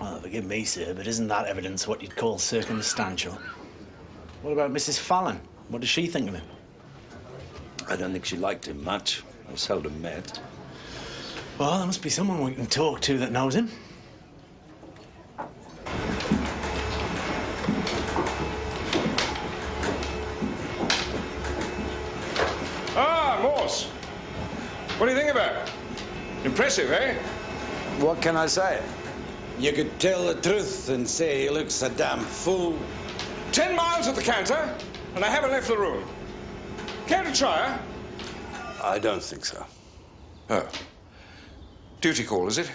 Well, forgive me, sir, but isn't that evidence what you'd call circumstantial? What about Mrs. Fallon? What does she think of him? I don't think she liked him much. I seldom met. Well, there must be someone we can talk to that knows him. Morse. What do you think about it? Impressive, eh? What can I say? You could tell the truth and say he looks a damn fool. 10 miles at the counter, and I haven't left the room. Care to try her? I don't think so. Oh. Duty call, is it?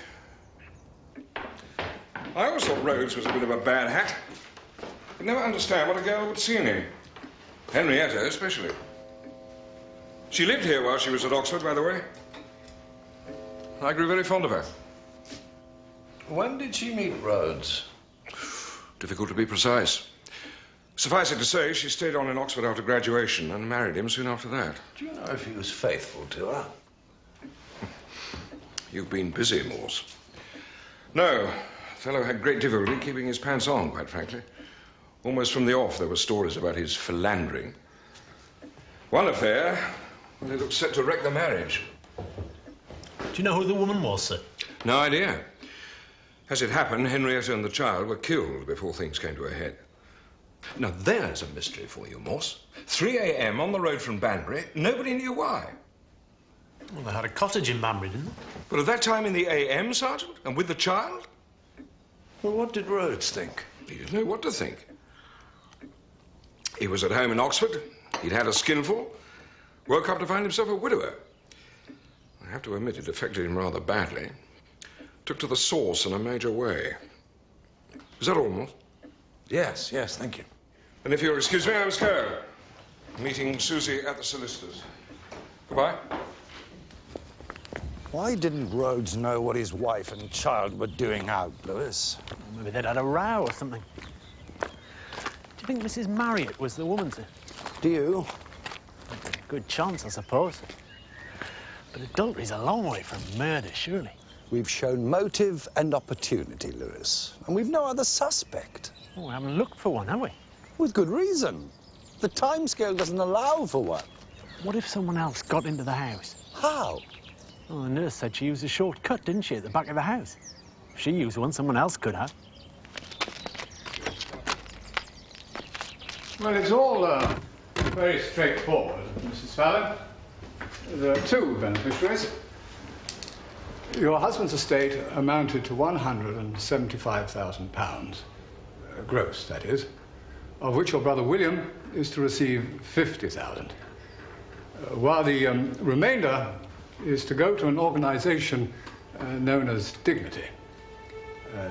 I always thought Rhodes was a bit of a bad hat. I'd never understand what a girl would see in him. Henrietta, especially. She lived here while she was at Oxford, by the way. I grew very fond of her. When did she meet Rhodes? Difficult to be precise. Suffice it to say, she stayed on in Oxford after graduation and married him soon after that. Do you know if he was faithful to her? You've been busy, Morse. No, the fellow had great difficulty keeping his pants on, quite frankly. Almost from the off, there were stories about his philandering. One affair, well, it looked set to wreck the marriage. Do you know who the woman was, sir? No idea. As it happened, Henrietta and the child were killed before things came to a head. Now, there's a mystery for you, Morse. 3 a.m. on the road from Banbury, nobody knew why. Well, they had a cottage in Banbury, didn't they? But at that time in the a.m., Sergeant, and with the child? Well, what did Rhodes think? He didn't know what to think. He was at home in Oxford. He'd had a skinful. Woke up to find himself a widower. I have to admit it affected him rather badly. Took to the source in a major way. Is that all, Morse? Yes, thank you. And if you'll excuse me, I must go. Meeting Susie at the solicitor's. Goodbye. Why didn't Rhodes know what his wife and child were doing out, Lewis? Maybe they'd had a row or something. Do you think Mrs. Marriott was the woman, sir? Do you? Good chance, I suppose. But adultery's a long way from murder, surely. We've shown motive and opportunity, Lewis. And we've no other suspect. Oh, we haven't looked for one, have we? With good reason. The timescale doesn't allow for one. What if someone else got into the house? How? Well, the nurse said she used a shortcut, didn't she, at the back of the house? If she used one, someone else could have. Well, it's all very straightforward, Mrs. Fallon. There are two beneficiaries. Your husband's estate amounted to £175,000, gross, that is, of which your brother William is to receive £50,000, while the remainder is to go to an organization known as Dignity,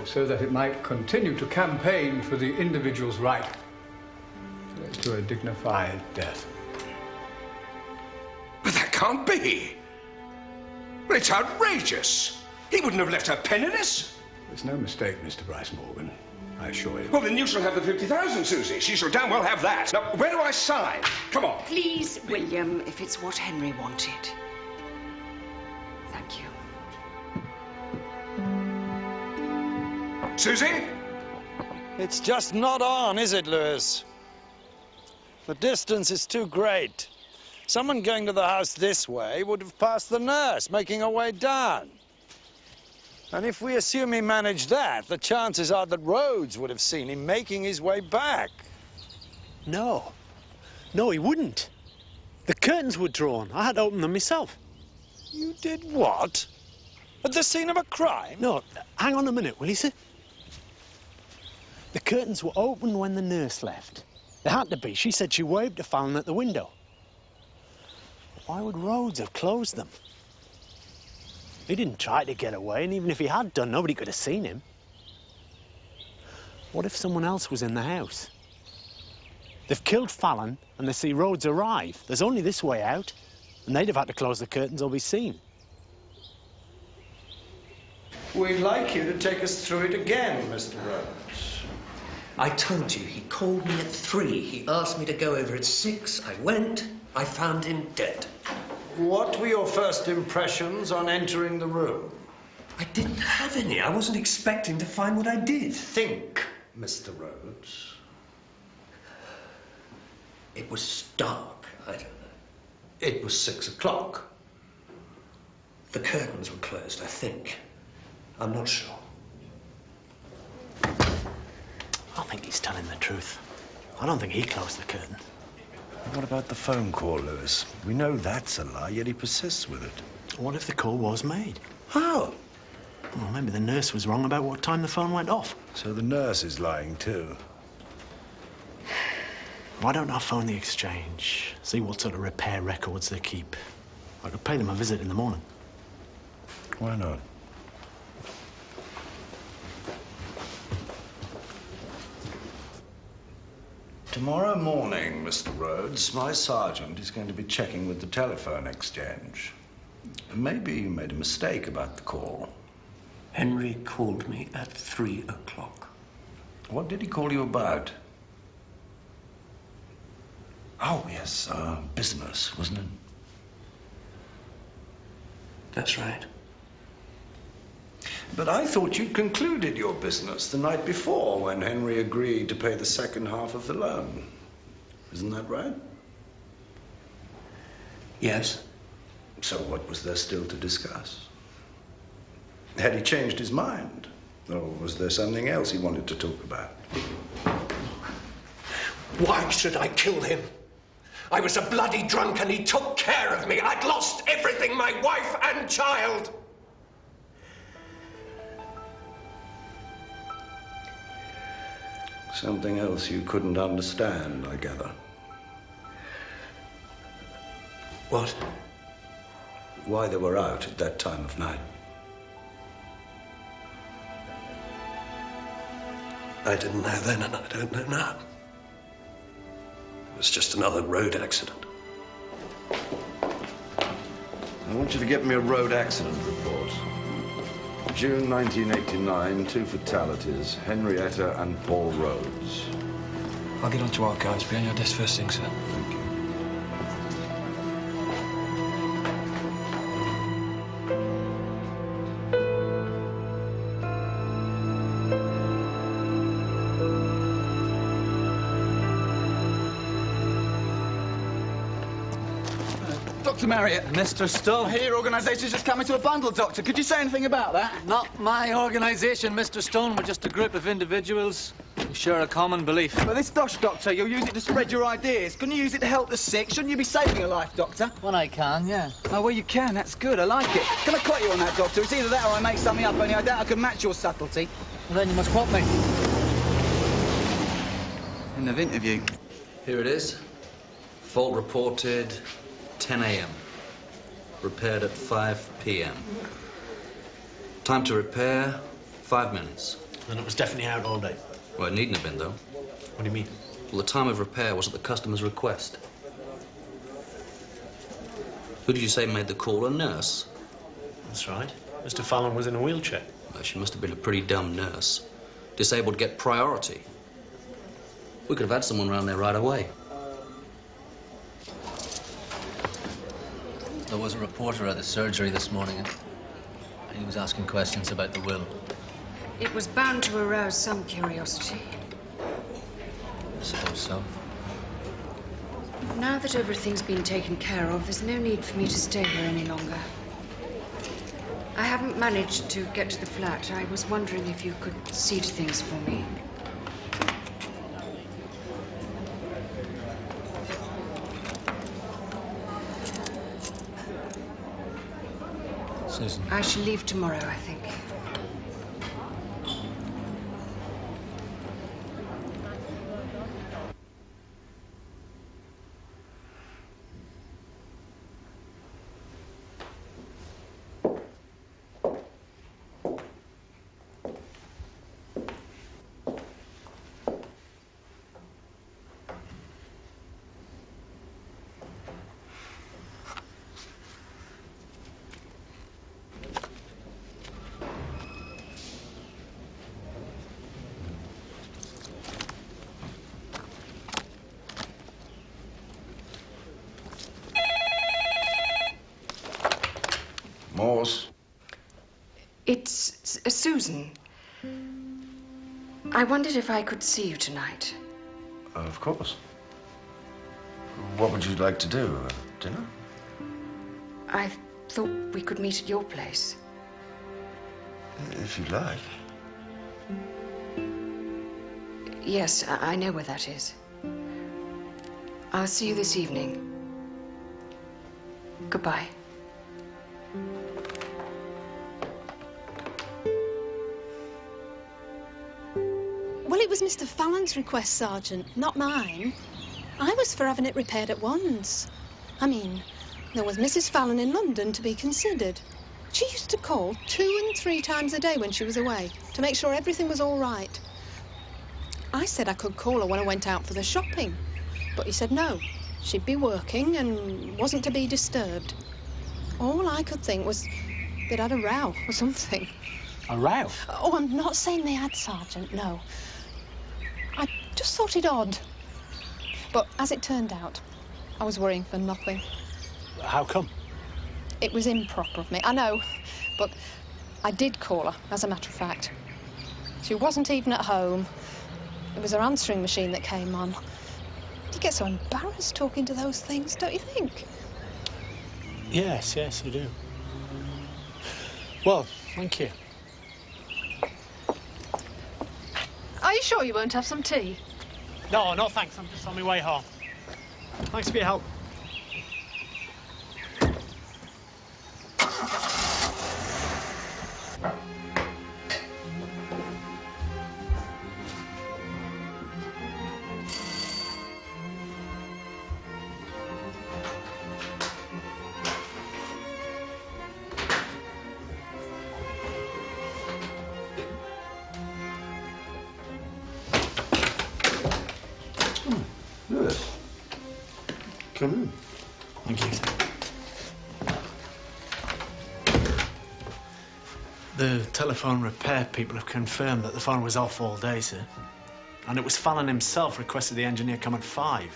so that it might continue to campaign for the individual's right to a dignified death. But that can't be. Well, it's outrageous. He wouldn't have left her penniless. There's no mistake, Mr. Bryce Morgan, I assure you. Well, then you shall have the 50,000, Susie. She shall damn well have that. Now, where do I sign? Come on. Please, William, if it's what Henry wanted. Thank you. Susie? It's just not on, is it, Lewis? The distance is too great. Someone going to the house this way would have passed the nurse, making her way down. And if we assume he managed that, the chances are that Rhodes would have seen him making his way back. No. No, he wouldn't. The curtains were drawn. I had to open them myself. You did what? At the scene of a crime? No, hang on a minute, will you, sir? The curtains were open when the nurse left. They had to be. She said she waved to Fallon at the window. Why would Rhodes have closed them? He didn't try to get away, and even if he had done, nobody could have seen him. What if someone else was in the house? They've killed Fallon, and they see Rhodes arrive. There's only this way out, and they'd have had to close the curtains or be seen. We'd like you to take us through it again, Mr. Rhodes. I told you, he called me at 3. He asked me to go over at 6. I went. I found him dead. What were your first impressions on entering the room? I didn't have any. I wasn't expecting to find what I did. Think, Mr. Rhodes. It was dark. I don't know. It was 6 o'clock. The curtains were closed, I think. I'm not sure. I think he's telling the truth. I don't think he closed the curtain. What about the phone call, Lewis? We know that's a lie, yet he persists with it. What if the call was made? How? Well, maybe the nurse was wrong about what time the phone went off. So the nurse is lying too. Why don't I phone the exchange? See what sort of repair records they keep. I could pay them a visit in the morning. Why not? Tomorrow morning, Mr. Rhodes, my sergeant is going to be checking with the telephone exchange. Maybe you made a mistake about the call. Henry called me at 3 o'clock. What did he call you about? Oh, yes, business, wasn't it? That's right. But I thought you'd concluded your business the night before when Henry agreed to pay the second half of the loan. Isn't that right? Yes. So what was there still to discuss? Had he changed his mind? Or was there something else he wanted to talk about? Why should I kill him? I was a bloody drunk and he took care of me. I'd lost everything, my wife and child. Something else you couldn't understand, I gather. What? Why they were out at that time of night. I didn't know then and I don't know now. It was just another road accident. I want you to get me a road accident report. June 1989, 2 fatalities, Henrietta and Paul Rhodes. I'll get on to archives. Be on your desk first thing, sir. Thank you. Dr. Marriott. Mr. Stone. I hear your organisation's just coming to a bundle, Doctor. Could you say anything about that? Not my organisation, Mr. Stone. We're just a group of individuals who share a common belief. But this dosh, Doctor, you'll use it to spread your ideas. Couldn't you use it to help the sick? Shouldn't you be saving a life, Doctor? When I can, yeah. Oh, well, you can. That's good. I like it. Can I quote you on that, Doctor? It's either that or I make something up, only I doubt I can match your subtlety. Well, then you must quote me. In the interview. Here it is. Fault reported 10 a.m. Repaired at 5 p.m. Time to repair, 5 minutes. Then it was definitely out all day. Well, it needn't have been, though. What do you mean? Well, the time of repair was at the customer's request. Who did you say made the call? A nurse? That's right. Mr. Fallon was in a wheelchair. Well, she must have been a pretty dumb nurse. Disabled get priority. We could have had someone around there right away. There was a reporter at the surgery this morning, and he was asking questions about the will. It was bound to arouse some curiosity. I suppose so. Now that everything's been taken care of, there's no need for me to stay here any longer. I haven't managed to get to the flat. I was wondering if you could see to things for me. Susan. I shall leave tomorrow, I think. Morse? It's Susan. I wondered if I could see you tonight. Of course. What would you like to do? Dinner? I thought we could meet at your place. If you like. Yes, I know where that is. I'll see you this evening. Goodbye. Well, it was Mr. Fallon's request, Sergeant, not mine. I was for having it repaired at once. I mean, there was Mrs. Fallon in London to be considered. She used to call 2 and 3 times a day when she was away to make sure everything was all right. I said I could call her when I went out for the shopping, but he said no. She'd be working and wasn't to be disturbed. All I could think was they'd had a row or something. A row? Oh, I'm not saying they had, Sergeant, no. I just thought it odd. But as it turned out, I was worrying for nothing. How come? It was improper of me, I know, but I did call her, as a matter of fact. She wasn't even at home. It was her answering machine that came on. You get so embarrassed talking to those things, don't you think? Yes, yes, you do. Well, thank you. Are you sure you won't have some tea? No, no thanks. I'm just on my way home. Thanks for your help. Lewis. Come in. Thank you. The telephone repair people have confirmed that the phone was off all day, sir. And it was Fallon himself requested the engineer come at 5.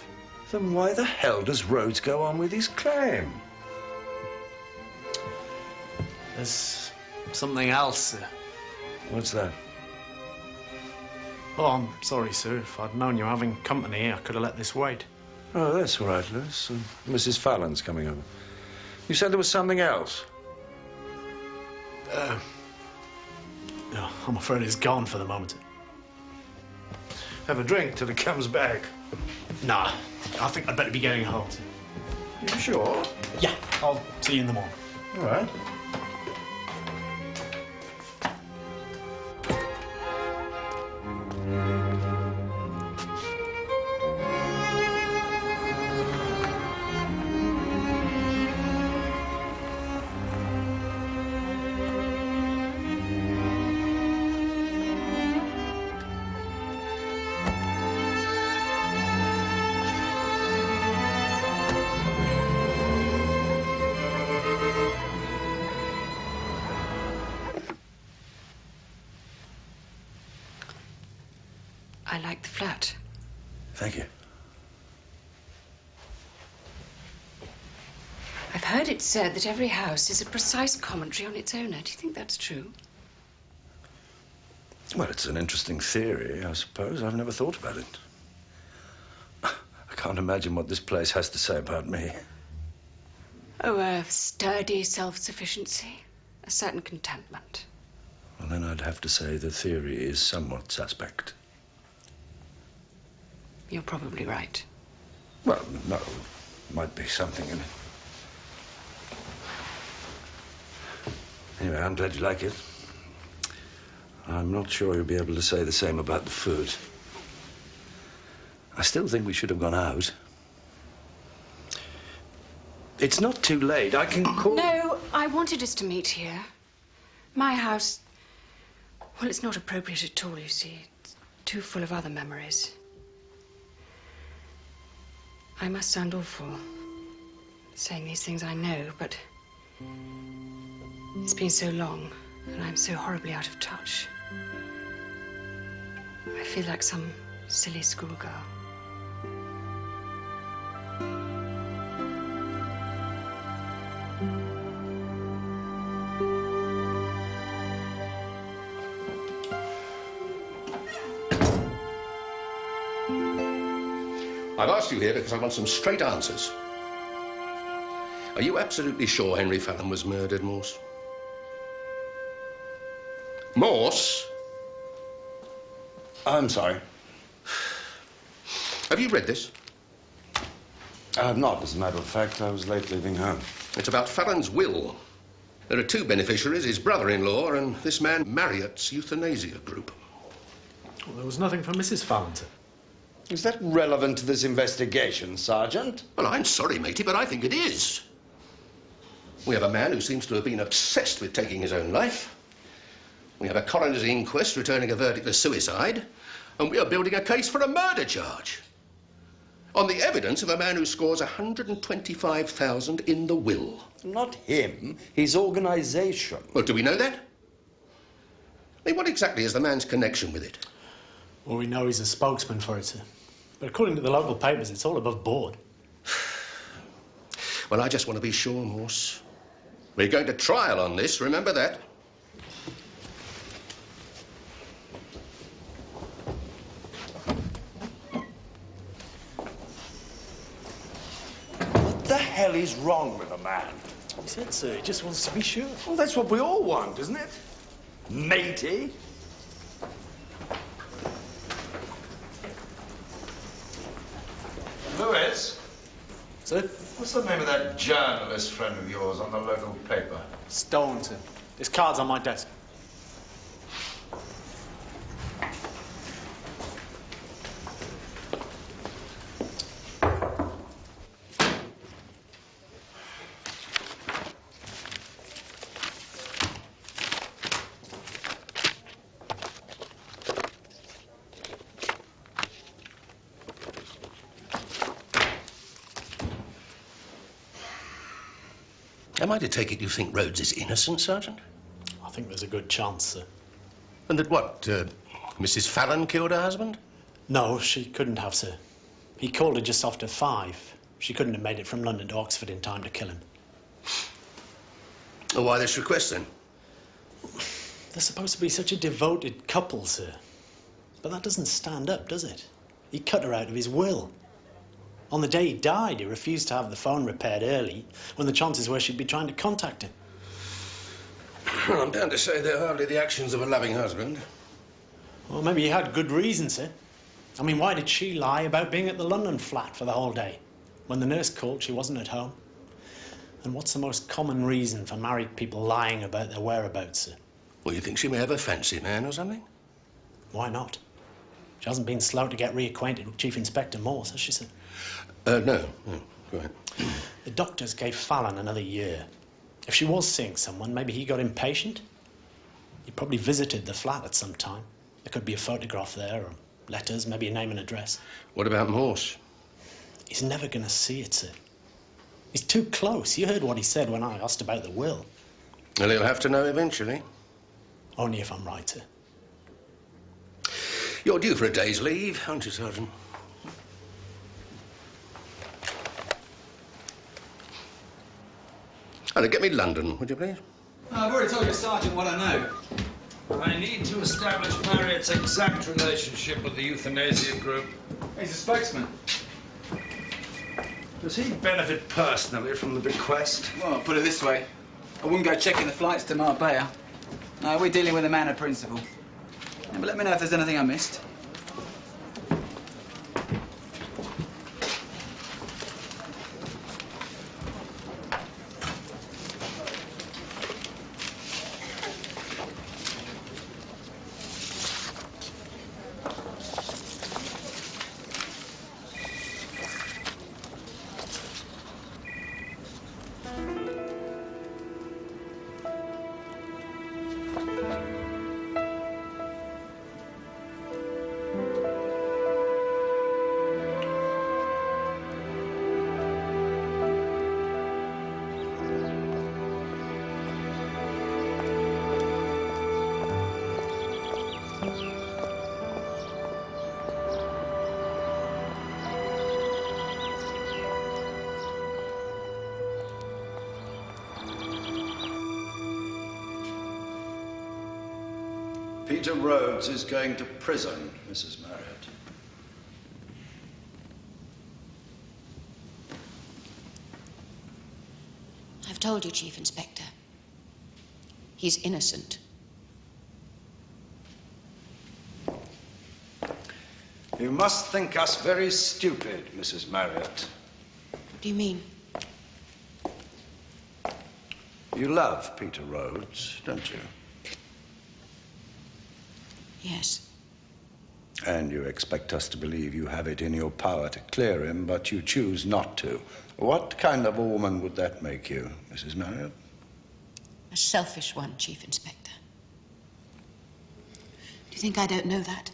Then why the hell does Rhodes go on with his claim? There's something else, sir. What's that? Oh, I'm sorry, sir. If I'd known you were having company, I could have let this wait. Oh, that's all right, Lewis. Mrs. Fallon's coming over. You said there was something else? No, I'm afraid it's gone for the moment. Have a drink till it comes back. Nah, I think I'd better be getting home. You sure? Yeah, I'll see you in the morning. All right. I like the flat. Thank you. I've heard it said that every house is a precise commentary on its owner. Do you think that's true? Well, it's an interesting theory, I suppose. I've never thought about it. I can't imagine what this place has to say about me. Oh, a sturdy self-sufficiency, a certain contentment. Well, then I'd have to say the theory is somewhat suspect. You're probably right. Well, no, might be something in it. Anyway, I'm glad you like it. I'm not sure you'll be able to say the same about the food. I still think we should have gone out. It's not too late. I can call... No, I wanted us to meet here. My house... Well, it's not appropriate at all, you see. It's too full of other memories. I must sound awful saying these things, I know, but it's been so long and I'm so horribly out of touch. I feel like some silly schoolgirl. I've asked you here because I want some straight answers. Are you absolutely sure Henry Fallon was murdered, Morse? Morse? I'm sorry. Have you read this? I have not, as a matter of fact. I was late leaving home. It's about Fallon's will. There are two beneficiaries, his brother-in-law and this man Marriott's euthanasia group. Well, there was nothing for Mrs. Fallon, sir. Is that relevant to this investigation, Sergeant? Well, I'm sorry, matey, but I think it is. We have a man who seems to have been obsessed with taking his own life. We have a coroner's inquest returning a verdict of suicide. And we are building a case for a murder charge. On the evidence of a man who scores 125,000 in the will. Not him, his organisation. Well, do we know that? I mean, what exactly is the man's connection with it? Well, we know he's a spokesman for it, sir. But according to the local papers, it's all above board. Well, I just want to be sure, Morse. We're going to trial on this, remember that. What the hell is wrong with the man? He said, sir, he just wants to be sure. Well, that's what we all want, isn't it? Matey? Lewis? Sir? What's the name of that journalist friend of yours on the local paper? Stone, sir. His card's on my desk. Am I to take it you think Rhodes is innocent, Sergeant? I think there's a good chance, sir. And that what, Mrs. Fallon killed her husband? No, she couldn't have, sir. He called her just after 5. She couldn't have made it from London to Oxford in time to kill him. Well, why this request, then? They're supposed to be such a devoted couple, sir. But that doesn't stand up, does it? He cut her out of his will. On the day he died, he refused to have the phone repaired early, when the chances were she'd be trying to contact him. Well, I'm bound to say they're hardly the actions of a loving husband. Well, maybe he had good reason, sir. I mean, why did she lie about being at the London flat for the whole day? When the nurse called, she wasn't at home. And what's the most common reason for married people lying about their whereabouts, sir? Well, you think she may have a fancy man or something? Why not? She hasn't been slow to get reacquainted with Chief Inspector Morse, has she, sir? No. Go ahead. The doctors gave Fallon another year. If she was seeing someone, maybe he got impatient. He probably visited the flat at some time. There could be a photograph there, or letters, maybe a name and address. What about Morse? He's never going to see it, sir. He's too close. You heard what he said when I asked about the will. Well, he'll have to know eventually. Only if I'm right, sir. You're due for a day's leave, aren't you, Sergeant? Oh, get me London, would you please? I've already told you, Sergeant, what I know. I need to establish Marriott's exact relationship with the euthanasia group. He's a spokesman. Does he benefit personally from the bequest? Well, put it this way. I wouldn't go checking the flights to Marbella. No, we're dealing with a man of principle. Yeah, but let me know if there's anything I missed. Peter Rhodes is going to prison, Mrs. Marriott. I've told you, Chief Inspector. He's innocent. You must think us very stupid, Mrs. Marriott. What do you mean? You love Peter Rhodes, don't you? Yes. And you expect us to believe you have it in your power to clear him, but you choose not to. What kind of a woman would that make you, Mrs. Marriott? A selfish one, Chief Inspector. Do you think I don't know that?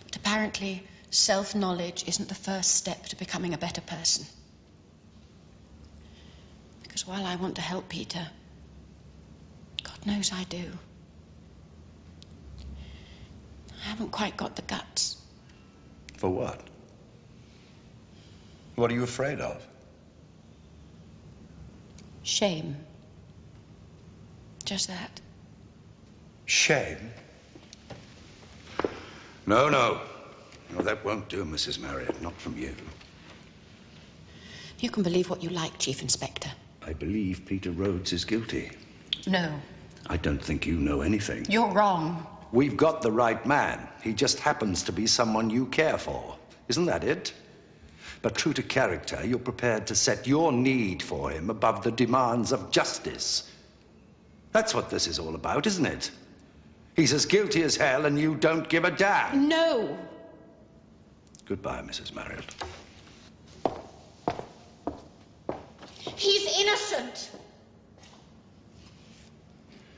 But apparently, self-knowledge isn't the first step to becoming a better person. Because while I want to help Peter, God knows I do, I haven't quite got the guts. For what? What are you afraid of? Shame. Just that. Shame? No, no. No, that won't do, Mrs. Marriott. Not from you. You can believe what you like, Chief Inspector. I believe Peter Rhodes is guilty. No. I don't think you know anything. You're wrong. We've got the right man. He just happens to be someone you care for. Isn't that it? But true to character, you're prepared to set your need for him above the demands of justice. That's what this is all about, isn't it? He's as guilty as hell, and you don't give a damn. No. Goodbye, Mrs. Marriott. He's innocent.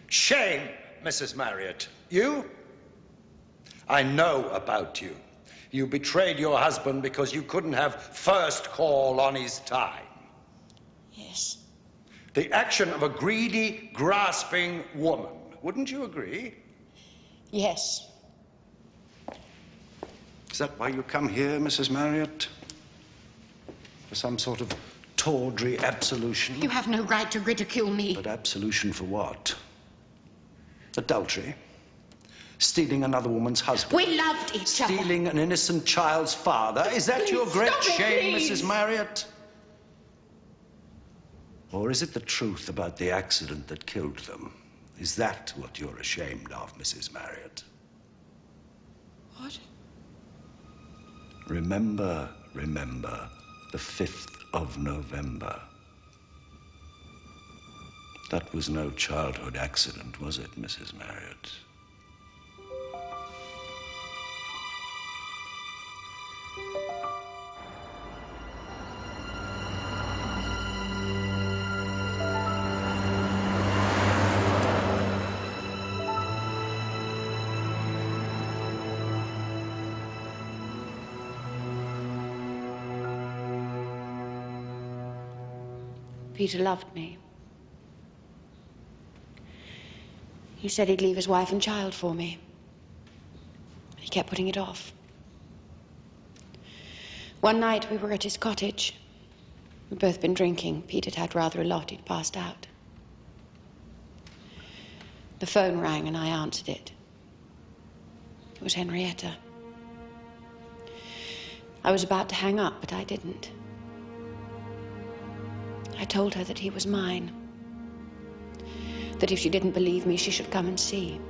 Shame, Mrs. Marriott. You? I know about you. You betrayed your husband because you couldn't have first call on his time. Yes. The action of a greedy, grasping woman. Wouldn't you agree? Yes. Is that why you come here, Mrs. Marriott? For some sort of tawdry absolution? You have no right to ridicule me. But absolution for what? Adultery? Stealing another woman's husband? We loved each other. Stealing an innocent child's father? Is that your great shame, Mrs. Marriott? Or is it the truth about the accident that killed them? Is that what you're ashamed of, Mrs. Marriott? What? Remember, the 5th of November. That was no childhood accident, was it, Mrs. Marriott? Peter loved me. He said he'd leave his wife and child for me. He kept putting it off. One night we were at his cottage. We'd both been drinking. Pete had had rather a lot. He'd passed out. The phone rang and I answered it. It was Henrietta. I was about to hang up, but I didn't. I told her that he was mine. That if she didn't believe me, she should come and see.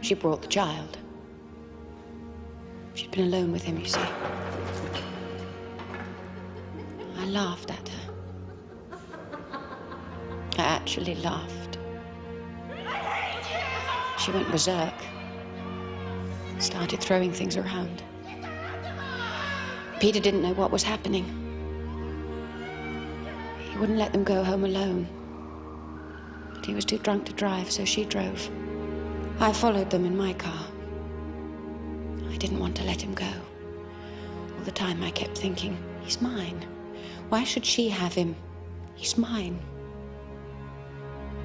She brought the child. She'd been alone with him, you see. I laughed at her. I actually laughed. She went berserk. Started throwing things around. Peter didn't know what was happening. He wouldn't let them go home alone. But he was too drunk to drive, so she drove. I followed them in my car. I didn't want to let him go. All the time I kept thinking, he's mine. Why should she have him? He's mine.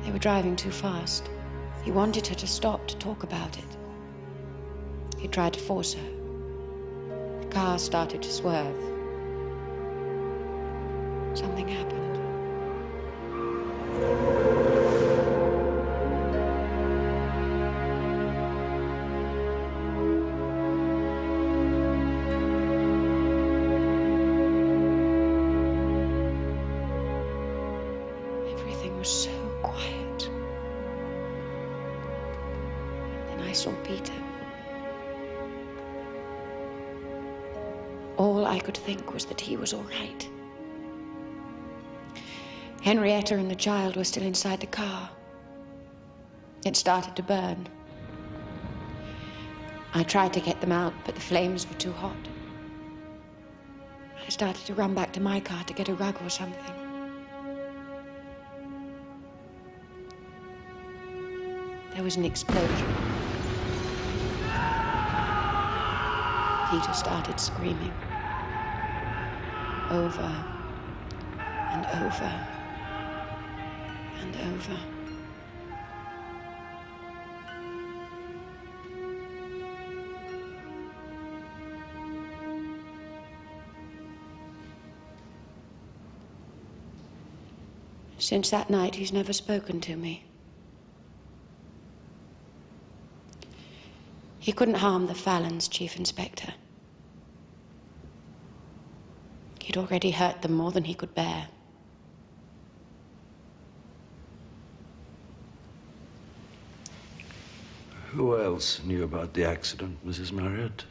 They were driving too fast. He wanted her to stop to talk about it. He tried to force her. The car started to swerve. Something happened. Everything was so quiet. Then I saw Peter. All all I could think was that he was all right. Henrietta and the child were still inside the car. It started to burn. I tried to get them out, but the flames were too hot. I started to run back to my car to get a rug or something. There was an explosion. Peter started screaming. Over and over and over. Since that night, he's never spoken to me. He couldn't harm the Fallons, Chief Inspector. He'd already hurt them more than he could bear. Who else knew about the accident, Mrs. Marriott?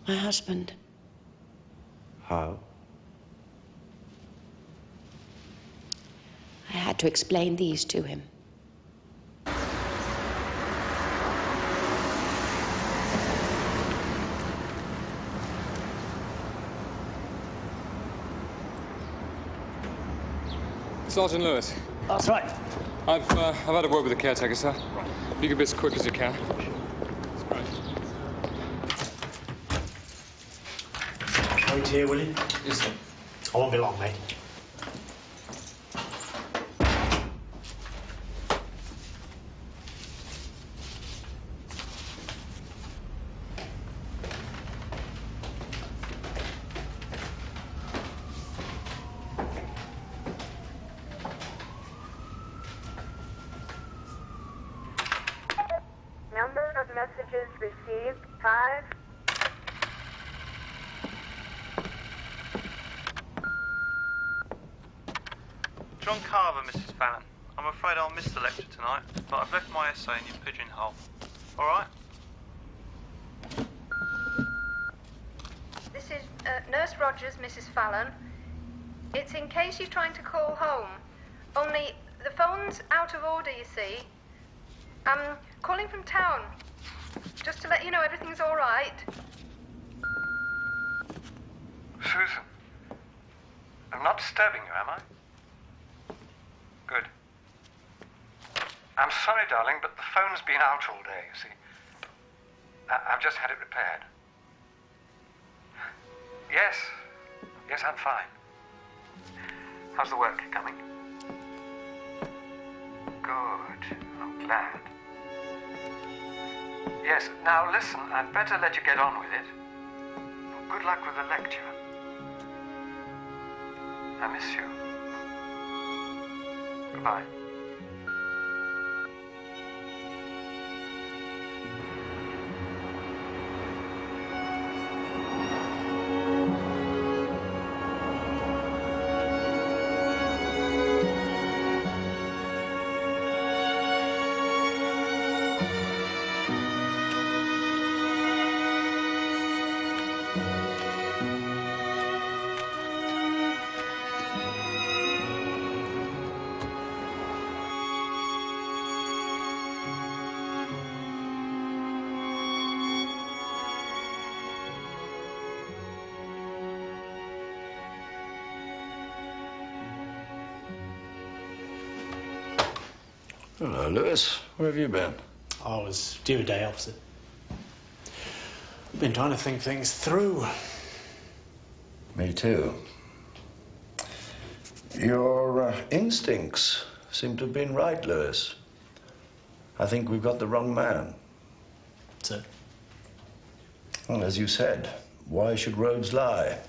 My husband. How? I had to explain these to him. Sergeant Lewis. That's right. I've had a word with the caretaker, sir. If you can be as quick as you can. Wait here, will you? Yes, sir. I won't be long, mate. Number of messages received, 5. John Carver, Mrs. Fallon. I'm afraid I'll miss the lecture tonight, but I've left my essay in your pigeonhole. All right? This is Nurse Rogers, Mrs. Fallon. It's in case you're trying to call home. Only the phone's out of order, you see. I'm calling from town. Just to let you know everything's all right. Susan, I'm not disturbing you, am I? Good. I'm sorry, darling, but the phone's been out all day, you see. I've just had it repaired. Yes. Yes, I'm fine. How's the work coming? Good. I'm glad. Yes, now listen, I'd better let you get on with it. Good luck with the lecture. I miss you. Goodbye. Hello, Lewis. Where have you been? I was due a day off, sir. Been trying to think things through. Me too. Your instincts seem to have been right, Lewis. I think we've got the wrong man. Sir? Well, as you said, why should Rhodes lie?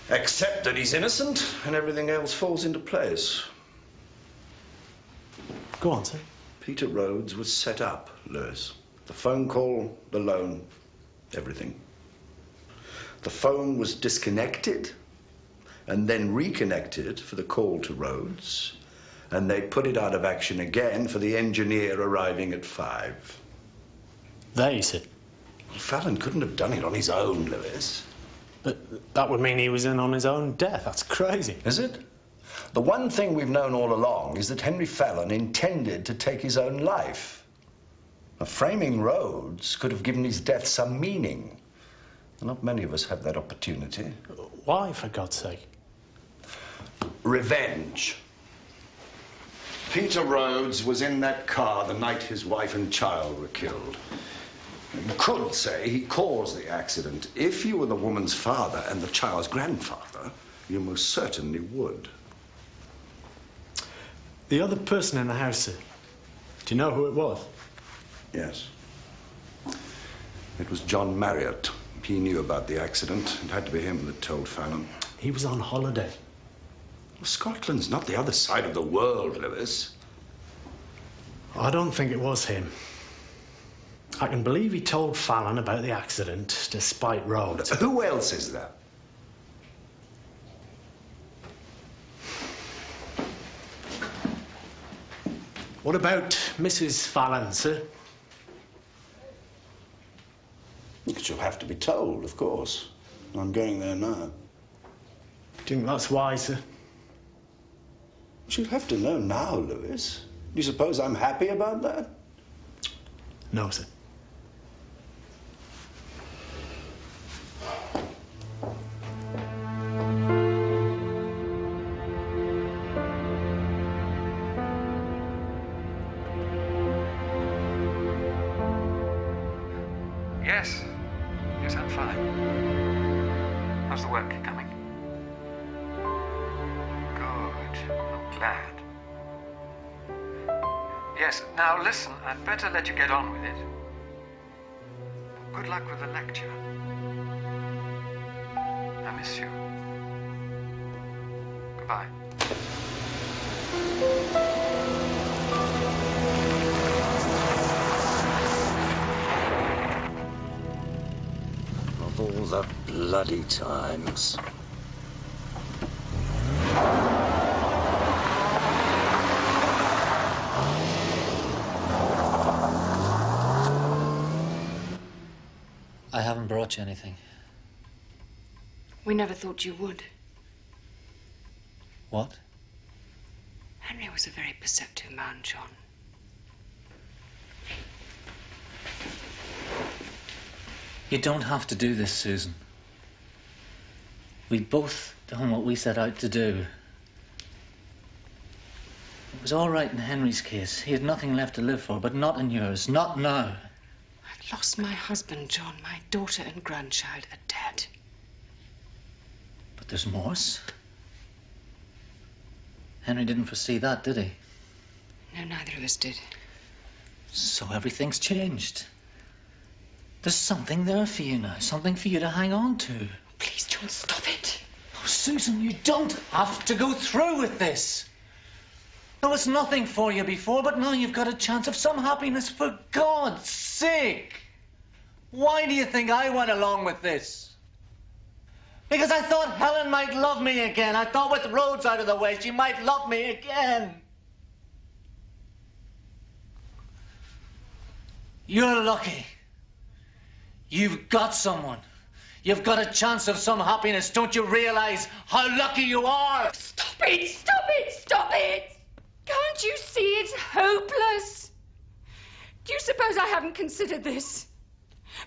Accept that he's innocent, and everything else falls into place. Go on, sir. Peter Rhodes was set up, Lewis. The phone call, the loan, everything. The phone was disconnected and then reconnected for the call to Rhodes, and they put it out of action again for the engineer arriving at 5. They, sir? Well, Fallon couldn't have done it on his own, Lewis. But that would mean he was in on his own death. That's crazy. Is it? The one thing we've known all along is that Henry Fallon intended to take his own life. Now, framing Rhodes could have given his death some meaning. Not many of us have that opportunity. Why, for God's sake? Revenge. Peter Rhodes was in that car the night his wife and child were killed. You could say he caused the accident. If you were the woman's father and the child's grandfather, you most certainly would. The other person in the house, sir, do you know who it was? Yes. It was John Marriott. He knew about the accident. It had to be him that told Fallon. He was on holiday. Well, Scotland's not the other side of the world, Lewis. I don't think it was him. I can believe he told Fallon about the accident, despite Rhodes. Who else is there? What about Mrs. Fallon, sir? She'll have to be told, of course. I'm going there now. Do you think that's wise, sir? She'll have to know now, Lewis. Do you suppose I'm happy about that? No, sir. Yes. Yes, I'm fine. How's the work coming? Good. I'm glad. Yes, now listen, I'd better let you get on with it. Good luck with the lecture. I miss you. Goodbye. Of all the bloody times. I haven't brought you anything. We never thought you would. What? Henry was a very perceptive man, John. You don't have to do this, Susan. We'd both done what we set out to do. It was all right in Henry's case. He had nothing left to live for, but not in yours. Not now. I'd lost my husband, John. My daughter and grandchild are dead. But there's Morse. Henry didn't foresee that, did he? No, neither of us did. So everything's changed. There's something there for you now. Something for you to hang on to. Please, John, stop it. Oh, Susan, you don't have to go through with this. There was nothing for you before, but now you've got a chance of some happiness, for God's sake. Why do you think I went along with this? Because I thought Helen might love me again. I thought with Rhodes out of the way, she might love me again. You're lucky. You've got someone. You've got a chance of some happiness. Don't you realize how lucky you are? Stop it! Stop it! Stop it! Can't you see it's hopeless? Do you suppose I haven't considered this?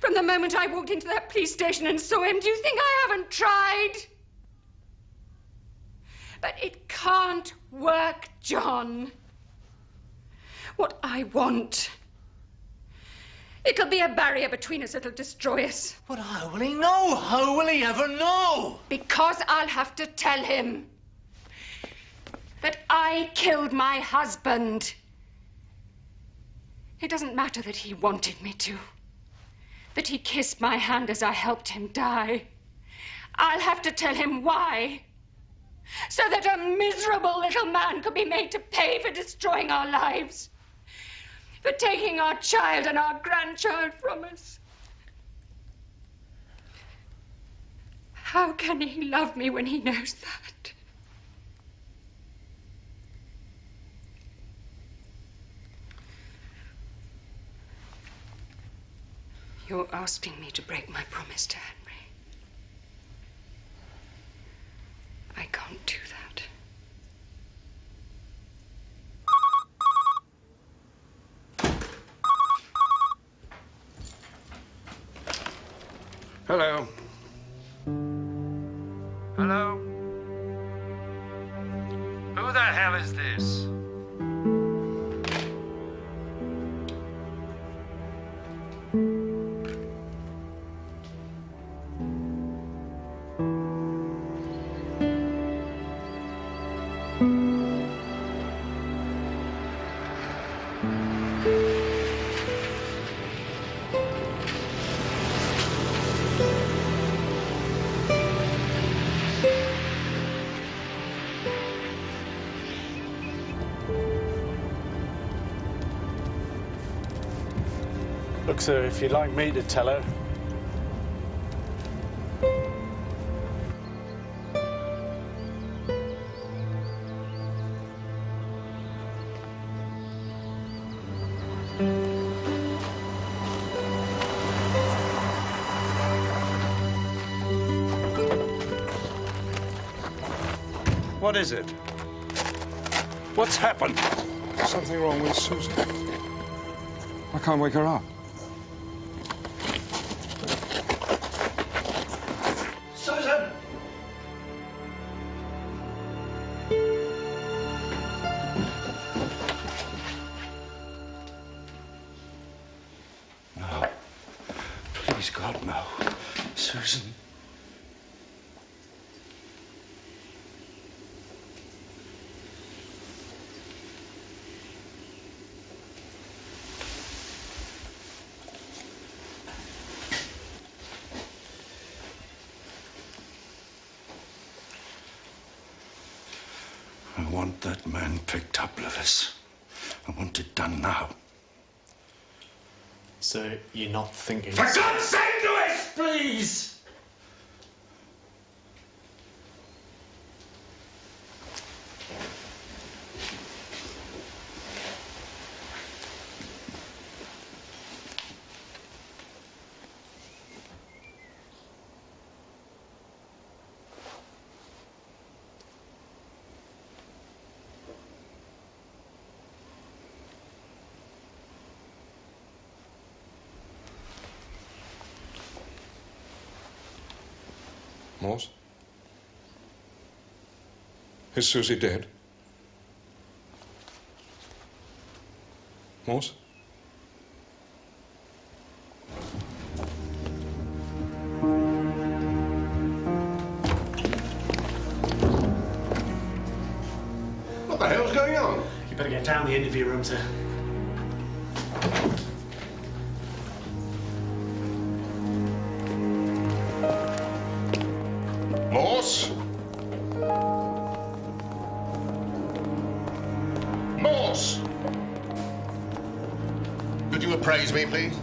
From the moment I walked into that police station and saw him, do you think I haven't tried? But it can't work, John. What I want. It'll be a barrier between us. It'll destroy us. But how will he know? How will he ever know? Because I'll have to tell him that I killed my husband. It doesn't matter that he wanted me to. That he kissed my hand as I helped him die. I'll have to tell him why. So that a miserable little man could be made to pay for destroying our lives. For taking our child and our grandchild from us. How can he love me when he knows that? You're asking me to break my promise to Henry. I can't do that. Hello. Hello? Who the hell is this? Look, sir, if you'd like me to tell her. What is it? What's happened? Something wrong with Susan. I can't wake her up. Susan! No. Please, God, no. Susan. I want that man picked up, Lewis. I want it done now. So you're not thinking... For God's sake, Lewis, please! Morse? Is Susie dead? Morse? What the hell's going on? You better get down the interview room, sir. Morse? Morse! Could you appraise me, please?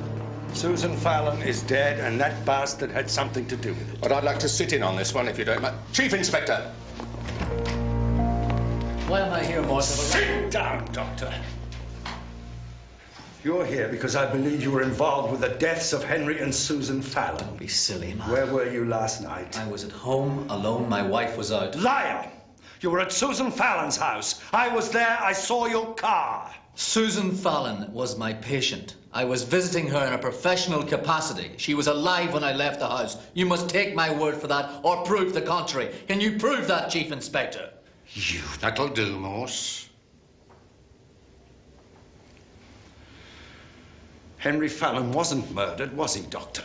Susan Fallon is dead, and that bastard had something to do with it. But I'd like to sit in on this one, if you don't mind. Chief Inspector! Why am I here, Morse? Sit down, Doctor. You're here because I believe you were involved with the deaths of Henry and Susan Fallon. Don't be silly, man. Where were you last night? I was at home, alone. My wife was out. Liar! You were at Susan Fallon's house. I was there. I saw your car. Susan Fallon was my patient. I was visiting her in a professional capacity. She was alive when I left the house. You must take my word for that or prove the contrary. Can you prove that, Chief Inspector? You, that'll do, Morse. Henry Fallon wasn't murdered, was he, Doctor?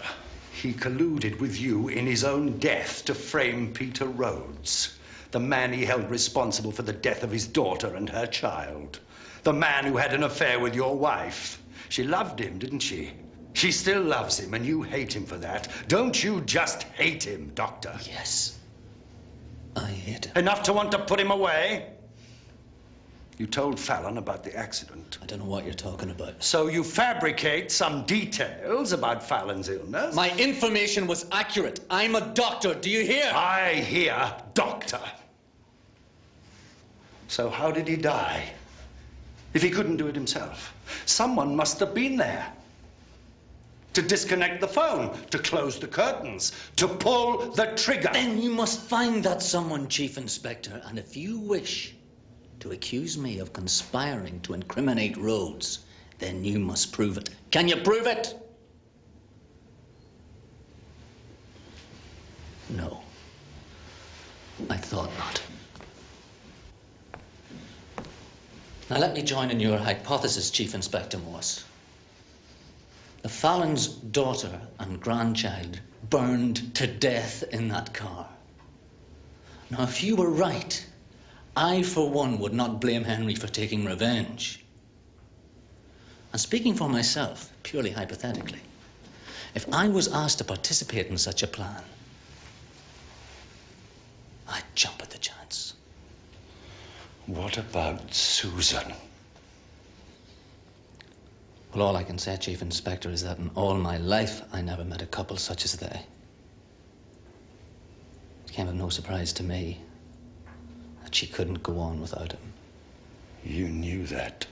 He colluded with you in his own death to frame Peter Rhodes, the man he held responsible for the death of his daughter and her child, the man who had an affair with your wife. She loved him, didn't she? She still loves him, and you hate him for that. Don't you just hate him, Doctor? Yes. I hate him. Enough to want to put him away? You told Fallon about the accident. I don't know what you're talking about. So you fabricate some details about Fallon's illness? My information was accurate. I'm a doctor. Do you hear? I hear doctor. So how did he die? If he couldn't do it himself, someone must have been there. to disconnect the phone, to close the curtains, to pull the trigger. Then you must find that someone, Chief Inspector, and if you wish to accuse me of conspiring to incriminate Rhodes, then you must prove it. Can you prove it? No. I thought not. Now let me join in your hypothesis, Chief Inspector Morse. The Fallon's daughter and grandchild burned to death in that car. Now, if you were right, I, for one, would not blame Henry for taking revenge. And speaking for myself, purely hypothetically, if I was asked to participate in such a plan, I'd jump at the chance. What about Susan? Well, all I can say, Chief Inspector, is that in all my life, I never met a couple such as they. It came of no surprise to me that she couldn't go on without him. You knew that.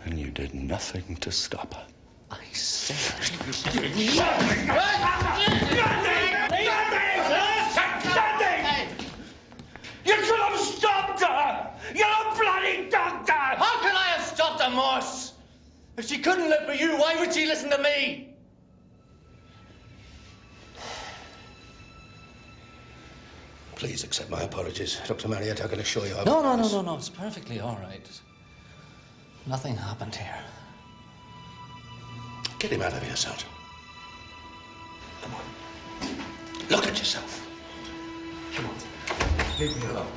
And you did nothing to stop her. I said... You could have stopped her! You're a bloody doctor! How can I have stopped her, Morse? If she couldn't live for you, why would she listen to me? Please accept my apologies, Dr. Marriott. I can assure you I No. It's perfectly all right. Nothing happened here. Get him out of here, Sergeant. Come on. Look at yourself. Come on. Leave me alone.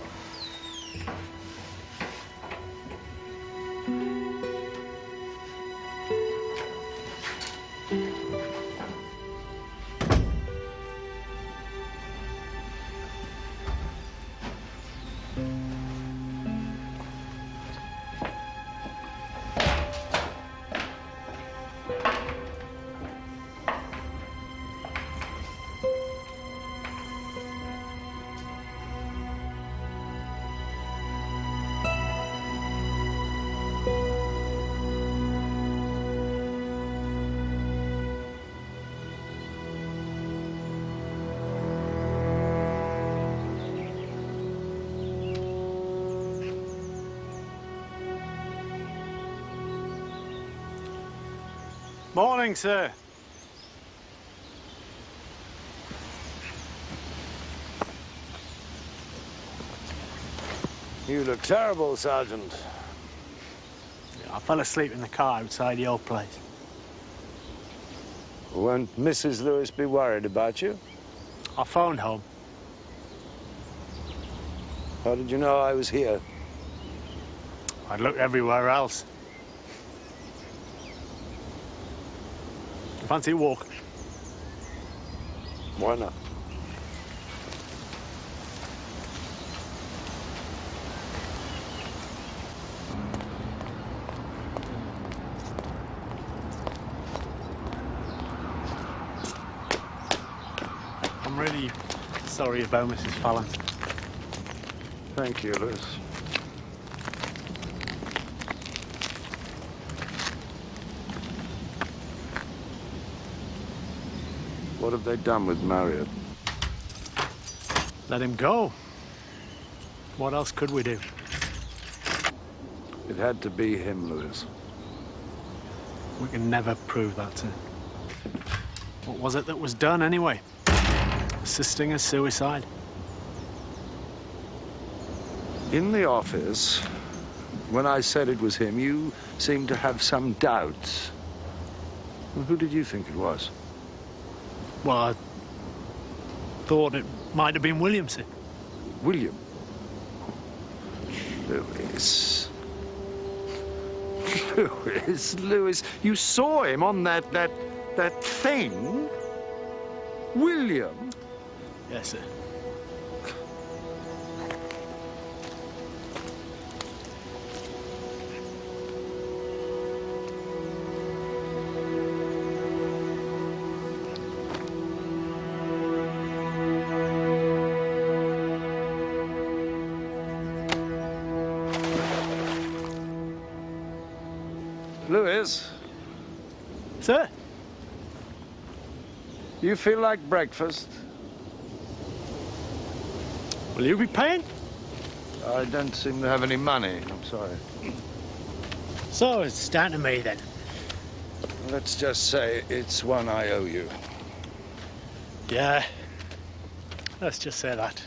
Morning, sir. You look terrible, Sergeant. I fell asleep in the car outside the old place. Won't Mrs. Lewis be worried about you? I phoned home. How did you know I was here? I'd looked everywhere else. Fancy a walk? Why not? I'm really sorry about Mrs. Fallon. Thank you, Lewis. What have they done with Marriott? Let him go. What else could we do? It had to be him, Lewis. We can never prove that, sir. What was it that was done, anyway? Assisting a suicide. In the office, when I said it was him, you seemed to have some doubts. Well, who did you think it was? Well, I thought it might have been Williamson. William? Lewis. Lewis, you saw him on that thing? William? Yes, sir. Lewis? Sir? You feel like breakfast? Will you be paying? I don't seem to have any money. I'm sorry. So it's down to me then. Let's just say it's one I owe you. Yeah. Let's just say that.